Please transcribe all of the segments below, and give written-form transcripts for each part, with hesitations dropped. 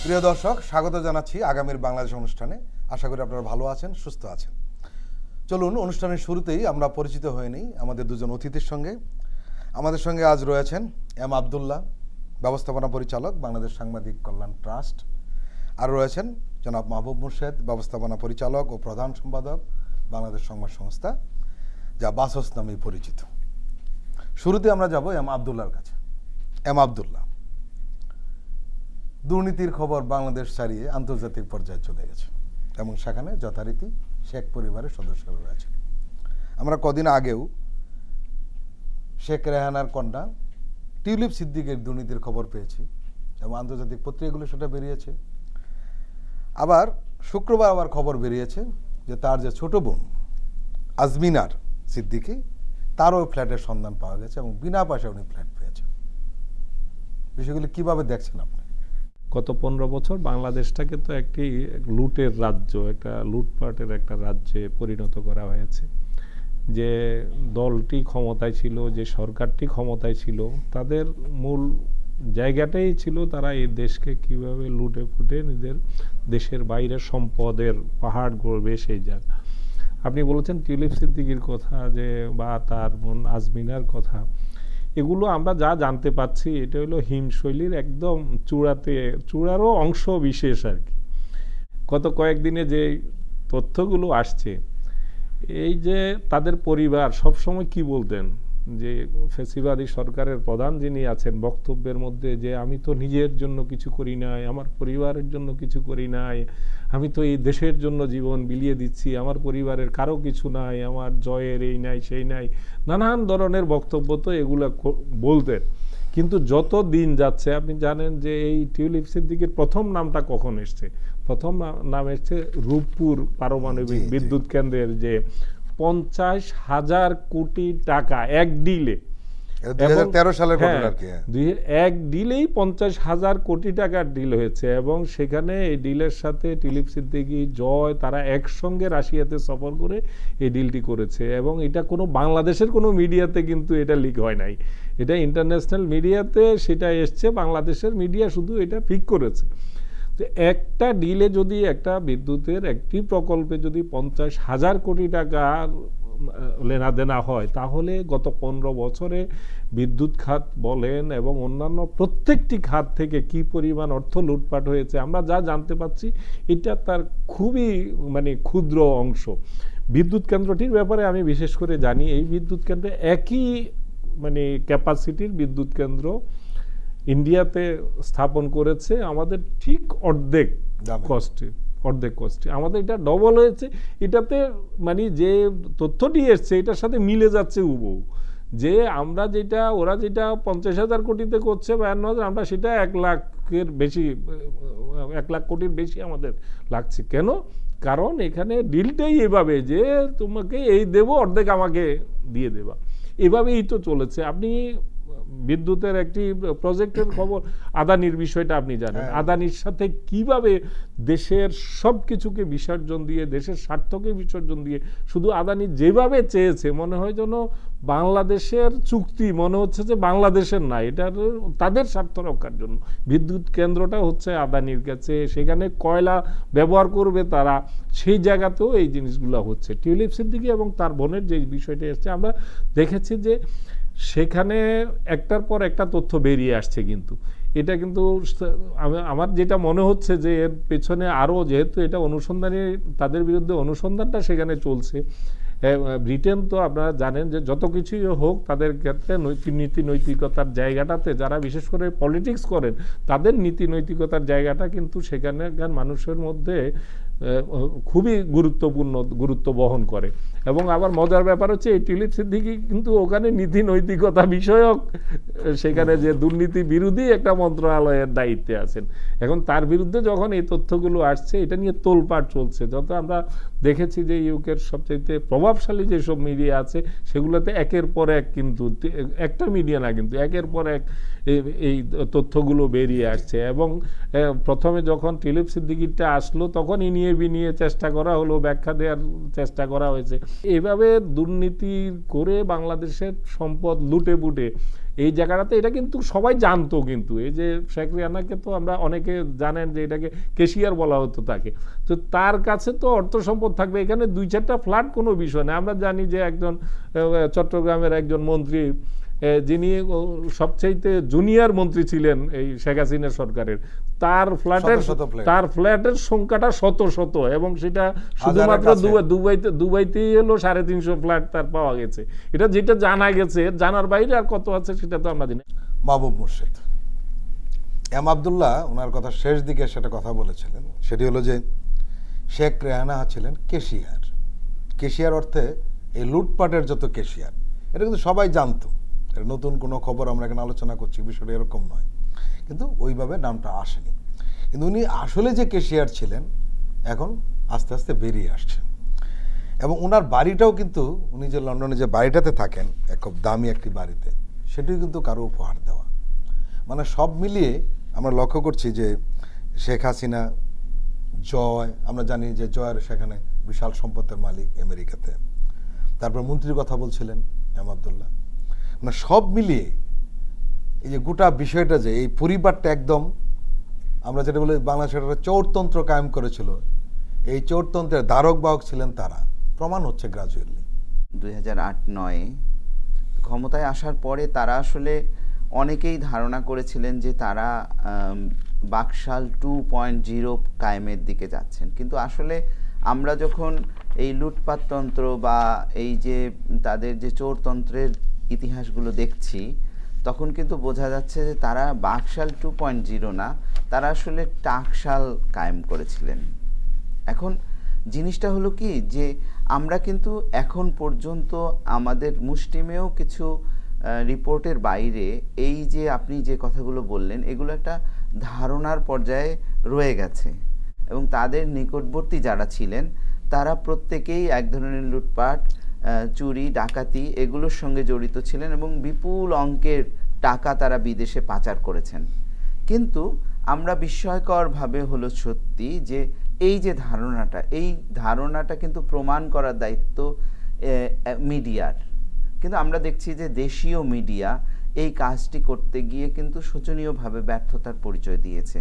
প্রিয় দর্শক, স্বাগত জানাচ্ছি আগামীর বাংলাদেশ অনুষ্ঠানে। আশা করি আপনারা ভালো আছেন, সুস্থ আছেন। চলুন অনুষ্ঠানের শুরুতেই আমরা পরিচিত হয়ে নিই আমাদের দুজন অতিথির সঙ্গে। আমাদের সঙ্গে আজ রয়েছেন এম আবদুল্লাহ, ব্যবস্থাপনা পরিচালক, বাংলাদেশ সাংবাদিক কল্যাণ ট্রাস্ট। আর রয়েছেন জনাব মাহবুব মুর্শেদ, ব্যবস্থাপনা পরিচালক ও প্রধান সম্পাদক, বাংলাদেশ সংবাদ সংস্থা, যা বাসস নামে পরিচিত। শুরুতে আমরা যাব এম আবদুল্লাহর কাছে। এম আবদুল্লাহ, দুর্নীতির খবর বাংলাদেশ ছাড়িয়ে আন্তর্জাতিক পর্যায়ে চলে গেছে এবং সেখানে যথারীতি শেখ পরিবারের সদস্যরা রয়েছে। আমরা কদিন আগেও শেখ রেহানার কন্যা টিউলিপ সিদ্দিকের দুর্নীতির খবর পেয়েছি এবং আন্তর্জাতিক পত্রিকাগুলো সেটা বেরিয়েছে। আবার শুক্রবার আবার খবর বেরিয়েছে যে তার যে ছোট বোন আজমিনার সিদ্দিকী, তারও ফ্ল্যাটের সন্ধান পাওয়া গেছে এবং বিনা পয়সায় উনি ফ্ল্যাট পেয়েছেন। বিষয়গুলি কিভাবে দেখছেন আপনি? গত 15 বছর বাংলাদেশটাকে তো একটি লুটের রাজ্য, একটা লুটপাটের একটা রাজ্যে পরিণত করা হয়েছে। যে দলটি ক্ষমতায় ছিল, যে সরকারটি ক্ষমতায় ছিল, তাদের মূল জায়গাটাই ছিল তারা এই দেশকে কিভাবে লুটে ফুটে নিজের দেশের বাইরের সম্পদের পাহাড় গড়বে সেই জায়গা। আপনি বলেছেন টিউলিপ সিদ্দিকীর কথা, যে বা তার বোন আজমিনার কথা, এগুলো আমরা যা জানতে পাচ্ছি এটা হলো হিমশৈলীর একদম চূড়ারও অংশ বিশেষ আর কি। গত কয়েকদিনে যে তথ্যগুলো আসছে, এই যে তাদের পরিবার সবসময় কি বলতেন, যে ফ্যাসিবাদী সরকারের প্রধান যিনি আছেন বক্তব্যের মধ্যে, যে আমি তো নিজের জন্য কিছু করি নাই, আমার পরিবারের জন্য কিছু করি নাই, আমি তো এই দেশের জন্য জীবন বিলিয়ে দিচ্ছি, আমার পরিবারের কারো কিছু নাই, আমার জয়ের এই নাই সেই নাই, নানান ধরনের বক্তব্য তো এগুলো বলতেন। কিন্তু যত দিন যাচ্ছে, আপনি জানেন যে এই টিউলিপ সিদ্দিকের প্রথম নামটা কখন এসছে? প্রথম নাম এসছে রূপপুর পারমাণবিক বিদ্যুৎ কেন্দ্রের যে 50,000 কোটি টাকা এক ডিলে, 2013 সালের ঘটনা আর কি। এক ডিলেই 50,000 কোটি টাকার ডিল হয়েছে এবং সেখানে এই ডিলের সাথে টিউলিপ সিদ্দিকী, জয়, তারা একসঙ্গে রাশিয়াতে সফর করে এই ডিলটি করেছে। এবং এটা কোনো বাংলাদেশের কোনো মিডিয়াতে কিন্তু এটা লিক হয় নাই, এটা ইন্টারন্যাশনাল মিডিয়াতে সেটা এসছে, বাংলাদেশের মিডিয়া শুধু এটা পিক করেছে। তো একটা ডিলে যদি একটা বিদ্যুতের একটি প্রকল্পে যদি 50,000 কোটি টাকা লেনাদেনা হয়, তাহলে গত 15 বছরে বিদ্যুৎ খাত বলেন এবং অন্যান্য প্রত্যেকটি খাত থেকে কি পরিমাণ অর্থ লুটপাট হয়েছে আমরা যা জানতে পাচ্ছি, এটা তার খুবই ক্ষুদ্র অংশ। বিদ্যুৎ কেন্দ্রটির ব্যাপারে আমি বিশেষ করে জানি, এই বিদ্যুৎ কেন্দ্রে একই ক্যাপাসিটির বিদ্যুৎ কেন্দ্র ইন্ডিয়াতে স্থাপন করেছে আমাদের ঠিক অর্ধেক কস্টে। আমাদের এটা ডবল হয়েছে। এটাতে যে তথ্যটি এসছে এটার সাথে মিলে যাচ্ছে হুবহু, যে আমরা যেটা, ওরা যেটা 50,000 কোটিতে করছে 52,000, আমরা সেটা 1 লাখের বেশি, 1 লাখ কোটির বেশি আমাদের লাগছে। কেন? কারণ এখানে ডিলটাই এভাবে যে তোমাকে এই দেবো, অর্ধেক আমাকে দিয়ে দেবা, এভাবেই তো চলেছে। আপনি বিদ্যুতের একটি প্রজেক্টের খবর, আদানির বিষয়টা আপনি জানেন, আদানির সাথে কিভাবে দেশের সব কিছুকে বিসর্জন দিয়ে, দেশের স্বার্থকে বিসর্জন দিয়ে, শুধু আদানি যেভাবে চেয়েছে, মনে হয় যেন বাংলাদেশের চুক্তি, মনে হচ্ছে যে বাংলাদেশের না, এটা তাদের স্বার্থ রক্ষার জন্য। বিদ্যুৎ কেন্দ্রটা হচ্ছে আদানির কাছে, সেখানে কয়লা ব্যবহার করবে তারা, সেই জায়গাতেও এই জিনিসগুলো হচ্ছে। টিউলিপ সিদ্দিকী এবং তার বোনের যে বিষয়টা এসছে, আমরা দেখেছি যে সেখানে একটার পর একটা তথ্য বেরিয়ে আসছে। কিন্তু এটা কিন্তু আমার যেটা মনে হচ্ছে যে এর পেছনে আরও, যেহেতু এটা অনুসন্ধানী, তাদের বিরুদ্ধে অনুসন্ধানটা সেখানে চলছে। ব্রিটেন তো আপনারা জানেন যে যত কিছুই হোক, তাদের ক্ষেত্রে নীতি নৈতিকতার জায়গাটাতে যারা বিশেষ করে পলিটিক্স করেন, তাদের নীতি নৈতিকতার জায়গাটা কিন্তু সেখানকার মানুষের মধ্যে খুবই গুরুত্ব বহন করে। এবং আবার মজার ব্যাপার হচ্ছে, এই টিউলিপ সিদ্দিকী কিন্তু ওখানে নীতি নৈতিকতা বিষয়ক, সেখানে যে দুর্নীতি বিরোধী একটা মন্ত্রণালয়ের দায়িত্বে আছেন। এখন তার বিরুদ্ধে যখন এই তথ্যগুলো আসছে, এটা নিয়ে তোলপাড় চলছে। যত আমরা দেখেছি যে ইউকের সবচেয়ে প্রভাবশালী যেসব মিডিয়া আছে, সেগুলোতে একের পর এক, কিন্তু একটা মিডিয়া না, কিন্তু একের পর এক এই তথ্যগুলো বেরিয়ে আসছে। এবং প্রথমে যখন টিউলিপ সিদ্দিকীটা আসলো, তখন ইনিয়ে বিনিয়ে চেষ্টা করা হলো, ব্যাখ্যা দেওয়ার চেষ্টা করা হয়েছে। এইভাবে দুর্নীতি করে বাংলাদেশের সম্পদ লুটে পুটে এই জায়গাটাতে, এটা কিন্তু সবাই জানতো, কিন্তু এই যে শেখ রেহানাকে তো আমরা অনেকে জানেন যে এটাকে কেশিয়ার বলা হতো তাকে, তো তার কাছে তো অর্থ সম্পদ থাকবে, এখানে 2-4টা ফ্ল্যাট কোনো বিষয় না। আমরা জানি যে একজন চট্টগ্রামের একজন মন্ত্রী, যিনি সবচাইতে জুনিয়র মন্ত্রী ছিলেন এই শেখ হাসিনা সরকারের, তার ফ্ল্যাটের সংখ্যাটা শত, এবং সেটা শুধুমাত্র দুবাইতেই হলো 350 ফ্ল্যাট তার পাওয়া গেছে। এটা যেটা জানা গেছে, জানার বাইরে আর কত আছে সেটা তো আমরা জানি। মাহবুব মুর্শিদ আবদুল্লাহ ওনার কথা শেষ দিকে সেটা কথা বলেছিলেন, সেটি হলো যে শেখ রেহানা ছিলেন কেশিয়ার অর্থে এই লুটপাটের যত কেশিয়ার, এটা কিন্তু সবাই জানতো, এটা নতুন কোনো খবর আমরা এখানে আলোচনা করছি, বিষয়টা এরকম নয়, কিন্তু ওইভাবে নামটা আসেনি। কিন্তু উনি আসলে যে কেশিয়ার ছিলেন এখন আস্তে আস্তে বেরিয়ে আসছেন, এবং ওনার বাড়িটাও কিন্তু, উনি যে লন্ডনে যে বাড়িটাতে থাকেন, খুব দামি একটি বাড়িতে, সেটিও কিন্তু কারো উপহার দেওয়া। মানে সব মিলিয়ে আমরা লক্ষ্য করছি যে শেখ হাসিনা, জয়, আমরা জানি যে জয়ের সেখানে বিশাল সম্পদের মালিক আমেরিকাতে, তারপর মন্ত্রীর কথা বলছিলেন আবদুল্লাহ, মানে সব মিলিয়ে এই যে গোটা বিষয়টা, যে এই পরিবারটা একদম, আমরা যেটা বলি বাংলাদেশের একটা চোরতন্ত্র কায়েম করেছিল, এই চোরতন্ত্রের ধারক বাহক ছিলেন তারা, প্রমাণ হচ্ছে গ্রাজুয়ালি। 2008-09 ক্ষমতায় আসার পরে তারা আসলে অনেকেই ধারণা করেছিলেন যে তারা বাকশাল 2.0 কায়েমের দিকে যাচ্ছেন, কিন্তু আসলে আমরা যখন এই লুটপাটতন্ত্র বা এই যে তাদের যে চোরতন্ত্রের ইতিহাসগুলো দেখছি, তখন কিন্তু বোঝা যাচ্ছে যে তারা বাকশাল 2.0 না, তারা আসলে টাকশাল কায়েম করেছিলেন। এখন জিনিসটা হলো কি, যে আমরা কিন্তু এখন পর্যন্ত আমাদের মুষ্টিমেয় কিছু রিপোর্টের বাইরে এই যে আপনি যে কথাগুলো বললেন, এগুলো একটা ধারণার পর্যায়ে রয়ে গেছে, এবং তাদের নিকটবর্তী যারা ছিলেন তারা প্রত্যেকেই এক ধরনের লুটপাট, চুরি, ডাকাতি এগুলোর সঙ্গে জড়িত ছিলেন, এবং বিপুল অঙ্কের টাকা তারা বিদেশে পাচার করেছেন। কিন্তু আমরা বিস্ময়করভাবে হলো সত্যি যে এই যে ধারণাটা কিন্তু প্রমাণ করার দায়িত্ব মিডিয়ার, কিন্তু আমরা দেখছি যে দেশীয় মিডিয়া এই কাজটি করতে গিয়ে কিন্তু শোচনীয়ভাবে ব্যর্থতার পরিচয় দিয়েছে।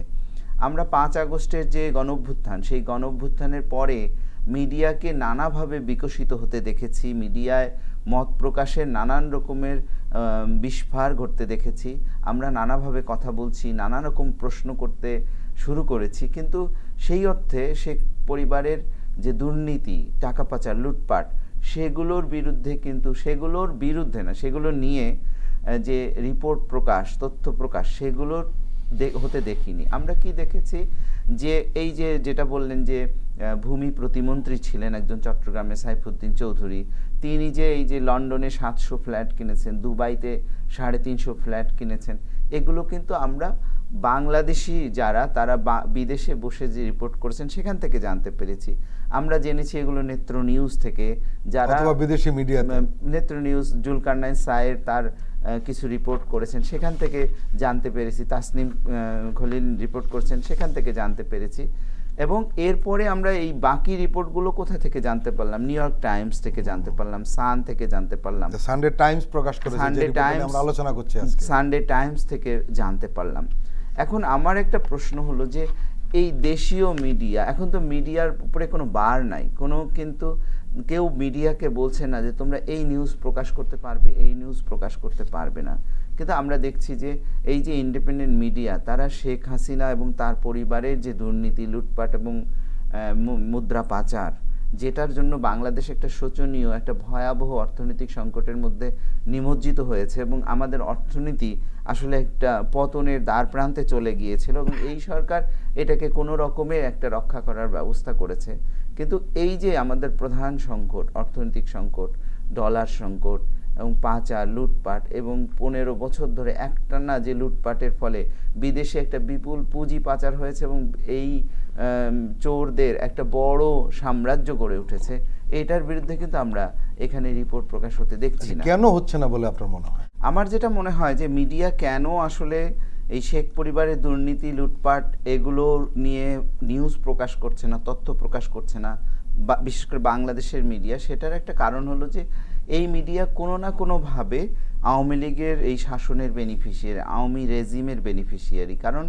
আমরা 5 আগস্টের যে গণঅভ্যুত্থান, সেই গণঅভ্যুত্থানের পরে মিডিয়াকে নানাভাবে বিকশিত হতে দেখেছি, মিডিয়ায় মত প্রকাশের নানান রকমের বিস্ফার ঘটতে দেখেছি, আমরা নানাভাবে কথা বলছি, নানা রকম প্রশ্ন করতে শুরু করেছি, কিন্তু সেই অর্থে শেখ পরিবারের যে দুর্নীতি, টাকা পাচার, লুটপাট, সেগুলোর বিরুদ্ধে না, সেগুলো নিয়ে যে রিপোর্ট প্রকাশ, তথ্য প্রকাশ, সেগুলোর হতে দেখিনি। আমরা কি দেখেছি যে এই যে যেটা বললেন যে ভূমি প্রতিমন্ত্রী ছিলেন একজন চট্টগ্রামে সাইফুদ্দিন চৌধুরী, তিনি যে এই যে লন্ডনে 700 ফ্ল্যাট কিনেছেন, দুবাইতে 350 ফ্ল্যাট কিনেছেন, এগুলো কিন্তু আমরা বাংলাদেশি যারা তারা বিদেশে বসে যে রিপোর্ট করেছেন সেখান থেকে জানতে পেরেছি। আমরা জেনেছি এগুলো নেত্র নিউজ থেকে, যারা বিদেশি মিডিয়া, নেত্র নিউজ, জুলকারনাইন সায়ের তার কিছু রিপোর্ট করেছেন, সেখান থেকে জানতে পেরেছি, তাসনিম খলিল রিপোর্ট করেছেন, সেখান থেকে জানতে পেরেছি। এবং এরপরে আমরা এই বাকি রিপোর্টগুলো কোথা থেকে জানতে পারলাম? নিউ ইয়র্ক টাইমস থেকে জানতে পারলাম, সান থেকে জানতে পারলাম, সানডে টাইমস প্রকাশ করেছে, সানডে টাইমস আমরা আলোচনা করছি আজকে, সানডে টাইমস থেকে জানতে পারলাম। এখন আমার একটা প্রশ্ন হলো যে এই দেশীয় মিডিয়া, এখন তো মিডিয়ার উপরে কোনো বার নাই, কিন্তু কেউ মিডিয়াকে বলছে না যে তোমরা এই নিউজ প্রকাশ করতে পারবে, এই নিউজ প্রকাশ করতে পারবে না, কিন্তু আমরা দেখছি যে এই যে ইন্ডিপেন্ডেন্ট মিডিয়া, তারা শেখ হাসিনা এবং তার পরিবারের যে দুর্নীতি, লুটপাট এবং মুদ্রা পাচার, যেটার জন্য বাংলাদেশ একটা শোচনীয়, একটা ভয়াবহ অর্থনৈতিক সংকটের মধ্যে নিমজ্জিত হয়েছে, এবং আমাদের অর্থনীতি আসলে একটা পতনের দ্বার প্রান্তে চলে গিয়েছিল, এবং এই সরকার এটাকে কোনো রকমের একটা রক্ষা করার ব্যবস্থা করেছে। কিন্তু এই যে আমাদের প্রধান সংকট, অর্থনৈতিক সংকট, ডলার সংকট এবং পাচার, লুটপাট, এবং 15 বছর ধরে একটানা যে লুটপাটের ফলে বিদেশে একটা বিপুল পুঁজি পাচার হয়েছে, এবং এই চোরদের একটা বড় সাম্রাজ্য গড়ে উঠেছে, এটার বিরুদ্ধে কিন্তু আমরা এখানে রিপোর্ট প্রকাশ হতে দেখছি না। কেন হচ্ছে না বলে আপনার মনে হয়? আমার যেটা মনে হয় যে মিডিয়া কেন আসলে এই শেখ পরিবারের দুর্নীতি, লুটপাট এগুলো নিয়ে নিউজ প্রকাশ করছে না, তথ্য প্রকাশ করছে না, বিশেষ করে বাংলাদেশের মিডিয়া, সেটার একটা কারণ হলো যে এই মিডিয়া কোনো না কোনোভাবে আওয়ামী লীগের এই শাসনের বেনিফিশিয়ারি, আওয়ামী রেজিমের বেনিফিশিয়ারি। কারণ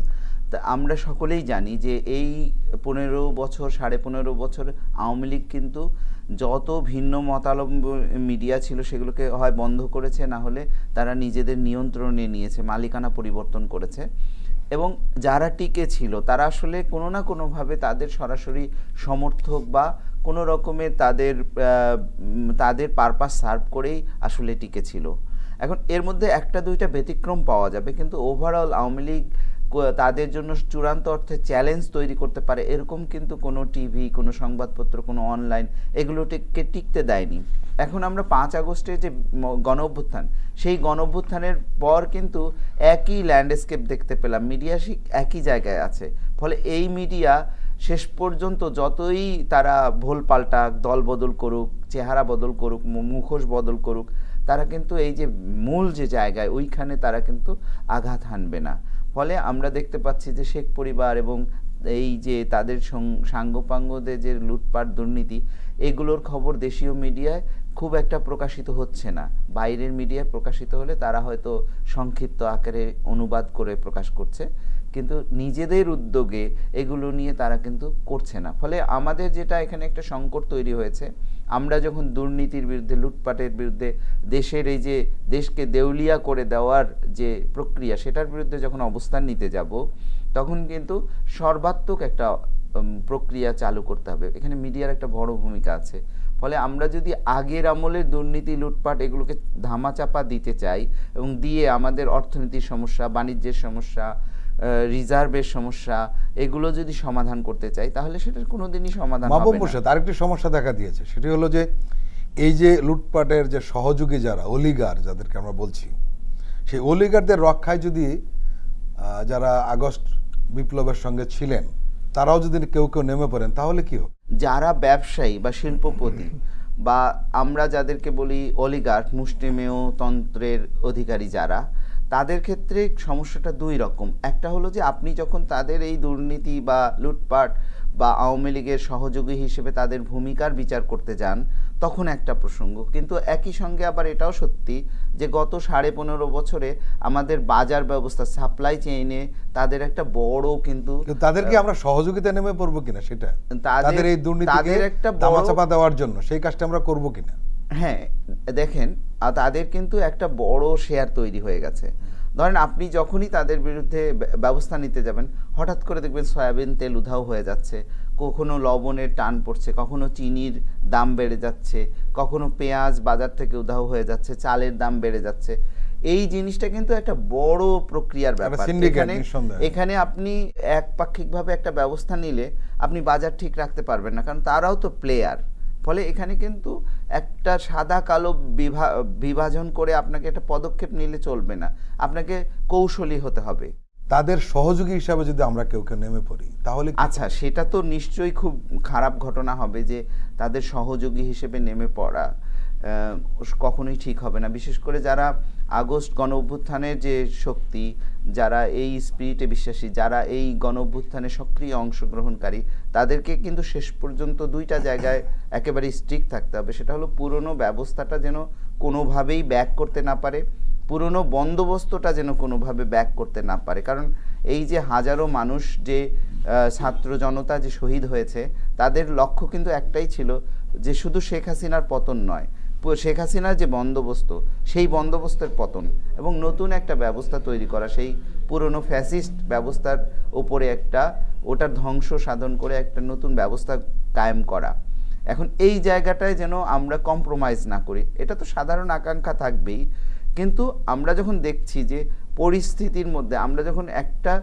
আমরা সকলেই জানি যে এই 15 বছর 15.5 বছর আওয়ামী লীগ কিন্তু যত ভিন্ন মতাবলম্বী মিডিয়া ছিল সেগুলোকে হয় বন্ধ করেছে, না হলে তারা নিজেদের নিয়ন্ত্রণে নিয়েছে, মালিকানা পরিবর্তন করেছে। এবং যারা টিকে ছিল তারা আসলে কোনো না কোনোভাবে তাদের সরাসরি সমর্থক বা কোনো রকমের তাদের পারপাস সার্ভ করেই আসলে টিকে ছিল। এখন এর মধ্যে একটা দুইটা ব্যতিক্রম পাওয়া যাবে, কিন্তু ওভারঅল আওয়ামী লীগ তাদের জন্য চূড়ান্ত অর্থে চ্যালেঞ্জ তৈরি করতে পারে এরকম কিন্তু কোনো টিভি, কোনো সংবাদপত্র, কোনো অনলাইন এগুলোকে টিকতে দেয়নি। এখন আমরা 5 আগস্টের যে গণ অভ্যুত্থান, সেই গণ অভ্যুত্থানের পর কিন্তু একই ল্যান্ডস্কেপ দেখতে পেলাম, মিডিয়া একই জায়গায় আছে। ফলে এই মিডিয়া শেষ পর্যন্ত যতই তারা ভোল পাল্টাক, দল বদল করুক, চেহারা বদল করুক, মুখোশ বদল করুক, তারা কিন্তু এই যে মূল যে জায়গায় ওইখানে তারা কিন্তু আঘাত হানবে না। ফলে আমরা দেখতে পাচ্ছি যে শেখ পরিবার এবং এই যে তাদের সাঙ্গপাঙ্গদের যে লুটপাট, দুর্নীতি, এগুলোর খবর দেশীয় মিডিয়ায় খুব একটা প্রকাশিত হচ্ছে না। বাইরের মিডিয়ায় প্রকাশিত হলে তারা হয়তো সংক্ষিপ্ত আকারে অনুবাদ করে প্রকাশ করছে, কিন্তু নিজেদের উদ্যোগে এগুলো নিয়ে তারা কিন্তু করছে না। ফলে আমাদের যেটা এখানে একটা সংকট তৈরি হয়েছে, আমরা যখন দুর্নীতির বিরুদ্ধে, লুটপাটের বিরুদ্ধে, দেশের এই যে দেশকে দেউলিয়া করে দেওয়ার যে প্রক্রিয়া, সেটার বিরুদ্ধে যখন অবস্থান নিতে যাব, তখন কিন্তু সর্বাত্মক একটা প্রক্রিয়া চালু করতে হবে। এখানে মিডিয়ার একটা বড় ভূমিকা আছে। ফলে আমরা যদি আগের আমলের দুর্নীতি, লুটপাট এগুলোকে ধামাচাপা দিতে চাই এবং দিয়ে আমাদের অর্থনীতির সমস্যা, বাণিজ্যের সমস্যা, রিজার্ভের সমস্যা এগুলো যদি সমাধান করতে চাই, তাহলে সেটার কোনোদিনই সমাধান হবে না। আরেকটি সমস্যা দেখা দিয়েছে, সেটি হলো যে এই যে লুটপাটের যে সহযোগী যারা অলিগার, যাদেরকে আমরা বলছি, সেই অলিগারদের রক্ষায় যদি যারা আগস্ট বিপ্লবের সঙ্গে ছিলেন তারাও যদি কেউ নেমে পড়েন, তাহলে কি হবে? যারা ব্যবসায়ী বা শিল্পপতি বা আমরা যাদেরকে বলি অলিগার্ক, মুষ্টিমেয় তন্ত্রের অধিকারী যারা, তাদের ক্ষেত্রে সমস্যাটা দুই রকম। একটা হলো যে আপনি যখন তাদের এই দুর্নীতি বা লুটপাট বা আওয়ামী লীগের সহযোগী হিসেবে তাদের ভূমিকার বিচার করতে যান, তখন একটা প্রসঙ্গ। কিন্তু একই সঙ্গে আবার এটাও সত্যি যে গত 15.5 বছরে আমাদের বাজার ব্যবস্থা, সাপ্লাই চেইনে তাদের একটা বড় কিন্তু তাদেরকে আমরা সহযোগিতা নেমে পড়বো কিনা, সেটা তাদের এই দুর্নীতিকে ধামাচাপা দেওয়ার জন্য সেই কাজটা আমরা করবো কিনা। হ্যাঁ, দেখেন তাদের কিন্তু একটা বড় শেয়ার তৈরি হয়ে গেছে। ধরেন আপনি যখনই তাদের বিরুদ্ধে ব্যবস্থা নিতে যাবেন, হঠাৎ করে দেখবেন সয়াবিন তেল উধাও হয়ে যাচ্ছে, কখনো লবণের টান পড়ছে, কখনো চিনির দাম বেড়ে যাচ্ছে, কখনো পেঁয়াজ বাজার থেকে উধাও হয়ে যাচ্ছে, চালের দাম বেড়ে যাচ্ছে। এই জিনিসটা কিন্তু একটা বড় প্রক্রিয়ার ব্যাপার। এখানে আপনি একপাক্ষিকভাবে একটা ব্যবস্থা নিলে আপনি বাজার ঠিক রাখতে পারবেন না, কারণ তারাও তো প্লেয়ার। ফলে এখানে কিন্তু একটা সাদা কালো বিভাজন করে আপনাকে একটা পদক্ষেপ নিলে চলবে না, আপনাকে কৌশলী হতে হবে। তাদের সহযোগী হিসাবে যদি আমরা কেউ নেমে পড়ি, তাহলে আচ্ছা, সেটা তো নিশ্চয়ই খুব খারাপ ঘটনা হবে যে তাদের সহযোগী হিসেবে নেমে পড়া কখনোই ঠিক হবে না। বিশেষ করে যারা আগস্ট গণ অভ্যুত্থানের যে শক্তি, যারা এই স্পিরিটে বিশ্বাসী, যারা এই গণ অভ্যুত্থানে সক্রিয় অংশগ্রহণকারী, তাদেরকে কিন্তু শেষ পর্যন্ত দুইটা জায়গায় একেবারে স্ট্রিক্ট থাকতে হবে। সেটা হলো পুরনো ব্যবস্থাটা যেন কোনোভাবেই ব্যাক করতে না পারে, পুরনো বন্দোবস্তটা যেন কোনোভাবে ব্যাক করতে না পারে। কারণ এই যে হাজারো মানুষ, যে ছাত্র জনতা যে শহীদ হয়েছে, তাদের লক্ষ্য কিন্তু একটাই ছিল যে শুধু শেখ হাসিনার পতন নয়, শেখ হাসিনার যে বন্দোবস্ত, সেই বন্দোবস্তের পতন এবং নতুন একটা ব্যবস্থা তৈরি করা, সেই পুরনো ফ্যাসিস্ট ব্যবস্থার ওপরে ওটার ধ্বংস সাধন করে একটা নতুন ব্যবস্থা কায়েম করা। এখন এই জায়গাটায় যেন আমরা কম্প্রোমাইজ না করি, এটা তো সাধারণ আকাঙ্ক্ষা থাকবেই। কিন্তু আমরা যখন দেখছি যে পরিস্থিতির মধ্যে আমরা যখন একটা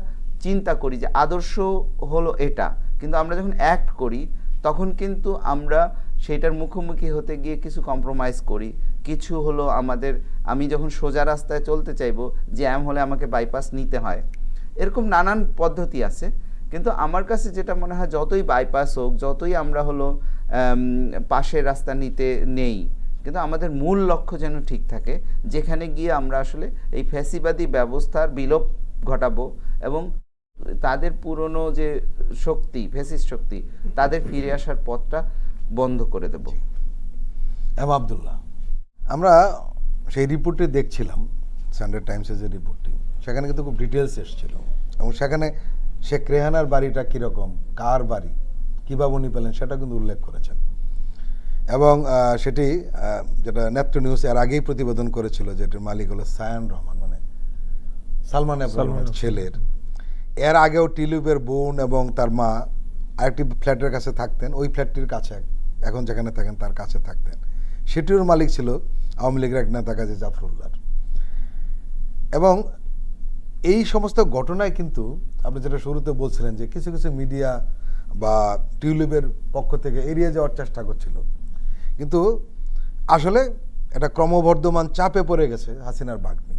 চিন্তা করি যে আদর্শ হলো এটা, কিন্তু আমরা যখন অ্যাক্ট করি তখন কিন্তু আমরা সেটার মুখোমুখি হতে গিয়ে কিছু কম্প্রোমাইজ করি। কিছু হলো আমি যখন সোজা রাস্তায় চলতে চাইবো, জ্যাম হলে আমাকে বাইপাস নিতে হয়, এরকম নানান পদ্ধতি আছে। কিন্তু আমার কাছে যেটা মনে হয়, যতই বাইপাস হোক, যতই আমরা হলো পাশের রাস্তা নিতে নেই, কিন্তু আমাদের মূল লক্ষ্য যেন ঠিক থাকে, যেখানে গিয়ে আমরা আসলে এই ফ্যাসিবাদী ব্যবস্থার বিলোপ ঘটাবো এবং তাদের পুরনো যে শক্তি, ফ্যাসিস্ট শক্তি, তাদের ফিরে আসার পথটা বন্ধ করে দেব। আবদুল্লাহ, আমরা সেই রিপোর্টটি দেখছিলাম, সানডে টাইমসের যে রিপোর্টটি, সেখানে কিন্তু খুব ডিটেলস এসেছিল এবং সেখানে শেখ রেহানার বাড়িটা কীরকম, কার বাড়ি, কীভাবে উনি পেলেন সেটা কিন্তু উল্লেখ করেছেন। এবং সেটি যেটা নেত্র নিউজ এর আগেই প্রতিবেদন করেছিল, যেটির মালিক হলো সায়ান রহমান, মানে সালমান এফ রহমানের ছেলের। এর আগেও টিলুপের বোন এবং তার মা আরেকটি ফ্ল্যাটের কাছে থাকতেন, ওই ফ্ল্যাটটির কাছে এখন যেখানে থাকেন তার কাছে থাকতেন। সেটির মালিক ছিল আওয়ামী লীগের এক নেতা কাজী জাফরুল্লাহ। এবং এই সমস্ত ঘটনায় কিন্তু আপনি যেটা শুরুতে বলছিলেন যে কিছু কিছু মিডিয়া বা টিউলিপের পক্ষ থেকে এড়িয়ে যাওয়ার চেষ্টা করছিল, কিন্তু আসলে এটা ক্রমবর্ধমান চাপে পড়ে গেছে হাসিনার বাগ্নি।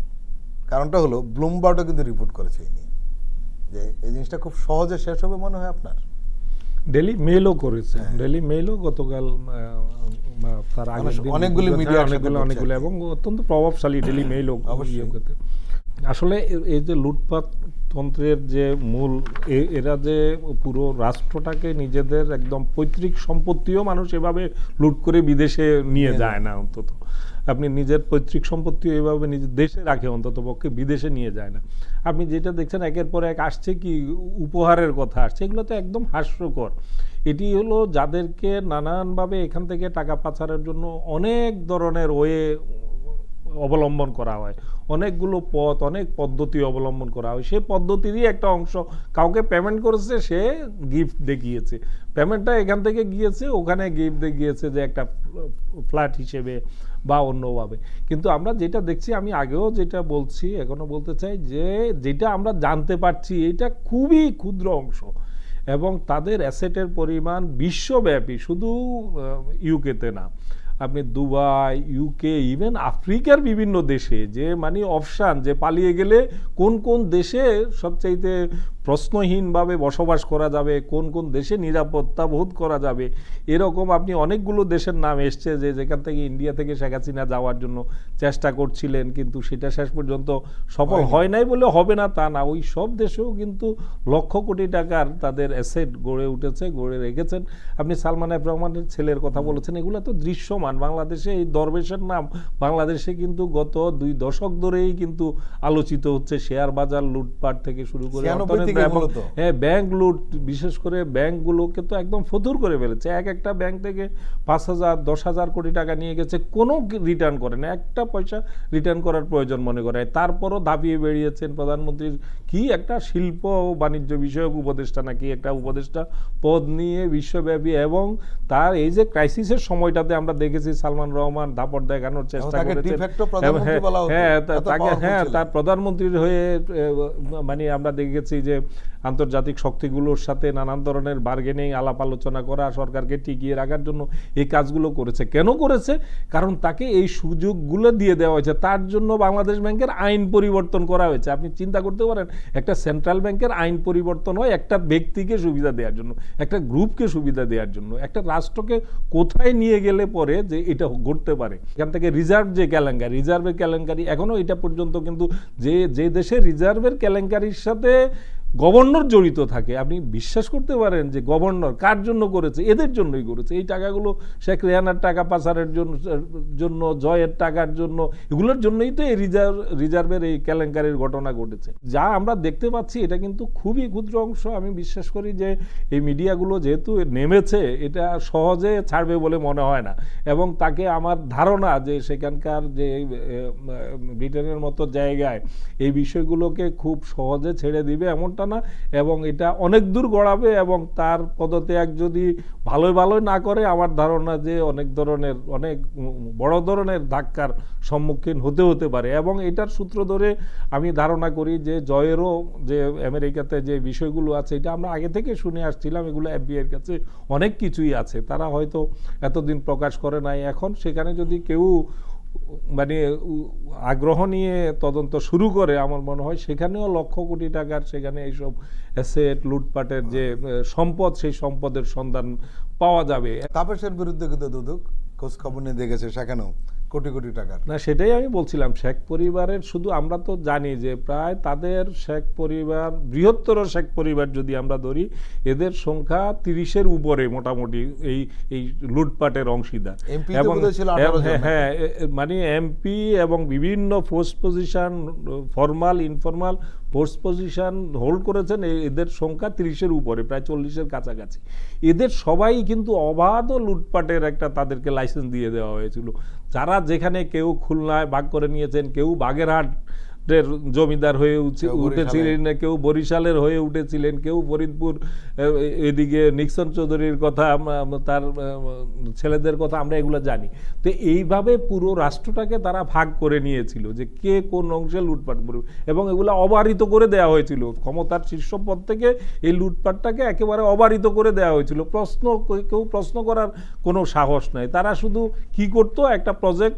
কারণটা হলো ব্লুমবার্গও কিন্তু রিপোর্ট করেছে এই নিয়ে, যে এই জিনিসটা খুব সহজে শেষ হবে মনে হয় আপনার। ডেলি মেইলও করেছে, ডেলি মেইলও গতকাল তার আগে অনেকগুলি মিডিয়া অনেকগুলো এবং অত্যন্ত প্রভাবশালী ডেলি মেইলও। আসলে এই যে লুটপাট তন্ত্রের যে মূল, এরা যে পুরো রাষ্ট্রটাকে নিজেদের একদম পৈতৃক সম্পত্তিও মানুষ এভাবে লুট করে বিদেশে নিয়ে যায় না। অন্তত আপনি নিজের পৈতৃক সম্পত্তি এভাবে নিজের দেশে রাখে, অন্তত পক্ষে বিদেশে নিয়ে যায় না। আপনি যেটা দেখছেন একের পর এক আসছে কি উপহারের কথা আসছে, এগুলো তো একদম হাস্যকর। এটি হলো যাদেরকে নানানভাবে এখান থেকে টাকা পাচারের জন্য অনেক ধরনের ওয়ে অবলম্বন করা হয়, অনেকগুলো পথ, অনেক পদ্ধতি অবলম্বন করা হয়। সেই পদ্ধতিরই একটা অংশ কাউকে পেমেন্ট করেছে, সে গিফট দেখিয়েছে, পেমেন্টটা এখান থেকে গিয়েছে, ওখানে গিফট দেখিয়েছে যে একটা ফ্ল্যাট হিসেবে বা অন্যভাবে। কিন্তু আমরা যেটা দেখছি, আমি আগেও যেটা বলছি এখনো বলতে চাই, যে যেটা আমরা জানতে পারছি এটা খুবই ক্ষুদ্র অংশ এবং তাদের অ্যাসেটের পরিমাণ বিশ্বব্যাপী, শুধু ইউকেতে না, আপনি দুবাই, ইউকে, ইভেন আফ্রিকার বিভিন্ন দেশে যে মানে অপশান, যে পালিয়ে গেলে কোন কোন দেশে সবচাইতে প্রশ্নহীনভাবে বসবাস করা যাবে, কোন কোন দেশে নিরাপত্তা বোধ করা যাবে, এরকম আপনি অনেকগুলো দেশের নাম এসছে যে যেখান থেকে ইন্ডিয়া থেকে শেখ হাসিনা যাওয়ার জন্য চেষ্টা করছিলেন, কিন্তু সেটা শেষ পর্যন্ত সফল হয় নাই বলে হবে না তা না। ওই সব দেশেও কিন্তু লক্ষ কোটি টাকার তাদের অ্যাসেট গড়ে উঠেছে, গড়ে রেখেছেন। আপনি সালমান এফ রহমানের ছেলের কথা বলেছেন, এগুলো তো দৃশ্যমান। বাংলাদেশে এই দরবেশের নাম বাংলাদেশে কিন্তু গত 2 দশক ধরেই কিন্তু আলোচিত হচ্ছে, শেয়ার বাজার লুটপাট থেকে শুরু করে ব্যাংক লুট, বিশেষ করে ব্যাংকগুলোকে তো একদম ফতুর করে ফেলেছে। একটা ব্যাংক থেকে 5,000 10,000 কোটি টাকা নিয়ে গেছে, কোনো রিটার্ন করে না, একটা পয়সা রিটার্ন করার প্রয়োজন মনে করে। তারপরও দাবিয়ে বেরিয়েছেন প্রধানমন্ত্রীর কি একটা শিল্প ও বাণিজ্য বিষয়ক উপদেষ্টা নাকি একটা উপদেষ্টা পদ নিয়ে বিশ্বব্যাপী, এবং তার এই যে ক্রাইসিসের সময়টাতে আমরা দেখেছি সালমান রহমান দাপট দেখানোর চেষ্টা করেছেন, তার প্রধানমন্ত্রীর হয়ে মানে আমরা দেখেছি যে আন্তর্জাতিক শক্তিগুলোর সাথে নানান ধরনের বার্গেনিং, আলাপ আলোচনা করা, সরকারকে টিকিয়ে রাখার জন্য এই কাজগুলো করেছে। কেন করেছে? কারণ তাকে এই সুযোগগুলো দিয়ে দেওয়া হয়েছে। তার জন্য বাংলাদেশ ব্যাংকের আইন পরিবর্তন করা হয়েছে। আপনি চিন্তা করতে পারেন, একটা সেন্ট্রাল ব্যাংকের আইন পরিবর্তন হয় একটা ব্যক্তিকে সুবিধা দেওয়ার জন্য, একটা গ্রুপকে সুবিধা দেওয়ার জন্য, একটা রাষ্ট্রকে কোথায় নিয়ে গেলে পরে যে এটা ঘটতে পারে। এখান থেকে রিজার্ভ যে কেলেঙ্কারি, রিজার্ভের কেলেঙ্কারি এখনো এটা পর্যন্ত কিন্তু যে দেশে রিজার্ভের কেলেঙ্কারির সাথে গভর্নর জড়িত থাকে, আপনি বিশ্বাস করতে পারেন যে গভর্নর কার জন্য করেছে? এদের জন্যই করেছে। এই টাকাগুলো শেখ রেহানার টাকা পাচারের জন্য, জয়ের টাকার জন্য, এগুলোর জন্যই তো এই রিজার্ভের এই কেলেঙ্কারির ঘটনা ঘটেছে। যা আমরা দেখতে পাচ্ছি এটা কিন্তু খুবই ক্ষুদ্র অংশ। আমি বিশ্বাস করি যে এই মিডিয়াগুলো যেহেতু নেমেছে, এটা সহজে ছাড়বে বলে মনে হয় না। এবং তাকে আমার ধারণা যে সেখানকার যে ব্রিটেনের মতো জায়গায় এই বিষয়গুলোকে খুব সহজে ছেড়ে দিবে এমনটা না, এবং এটা অনেক দূর গড়াবে, এবং তার পদত্যাগ যদি ভালোই না করে, আমার ধারণা যে অনেক বড় ধরনের ধাক্কার সম্মুখীন হতে পারে। এবং এটার সূত্র ধরে আমি ধারণা করি যে জয়েরও যে আমেরিকাতে যে বিষয়গুলো আছে, এটা আমরা আগে থেকে শুনে আসছিলাম, এগুলো এফবিআইয়ের কাছে অনেক কিছুই আছে, তারা হয়তো এতদিন প্রকাশ করে নাই। এখন সেখানে যদি কেউ মানে আগ্রহ নিয়ে তদন্ত শুরু করে, আমার মনে হয় সেখানেও লক্ষ কোটি টাকার সেখানে এইসব অ্যাসেট লুটপাটের যে সম্পদ, সেই সম্পদের সন্ধান পাওয়া যাবে। তাপসের বিরুদ্ধে কিন্তু দুদক খোঁজ খবর নিয়ে দেখেছে, সেখানেও কোটি কোটি টাকার। না, সেটাই আমি বলছিলাম, শেখ পরিবারের শুধু আমরা তো জানি যে প্রায় তাদের শেখ পরিবার, বৃহত্তর শেখ পরিবার যদি আমরা ধরি, এদের সংখ্যা 30-এর উপরে মোটামুটি এই এই লুটপাটের অংশীদার। MP তো বোধহয় ছিল 18 জন। হ্যাঁ, মানে এমপি এবং বিভিন্ন post position, formal informal post position hold করেছেন, এদের সংখ্যা 30-এর উপরে, প্রায় 40-এর কাছাকাছি। এদের সবাই কিন্তু অবাধ লুটপাটের একটা তাদেরকে লাইসেন্স দিয়ে দেওয়া হয়েছিল। যারা যেখানে কেউ খুলনায় ভাগ করে নিয়েছেন, কেউ বাগেরহাটের জমিদার হয়ে উঠেছিলেন, কেউ বরিশালের হয়ে উঠেছিলেন, কেউ ফরিদপুর, এদিকে নিক্সন চৌধুরীর কথা, তার ছেলেদের কথা আমরা এগুলো জানি। তো এইভাবে পুরো রাষ্ট্রটাকে তারা ভাগ করে নিয়েছিল যে কে কোন অংশে লুটপাট করবে, এবং এগুলো অবারিত করে দেওয়া হয়েছিল। ক্ষমতার শীর্ষ পদ থেকে এই লুটপাটটাকে একেবারে অবারিত করে দেওয়া হয়েছিল। কেউ প্রশ্ন করার কোনো সাহস নাই। তারা শুধু কি করতো, একটা প্রজেক্ট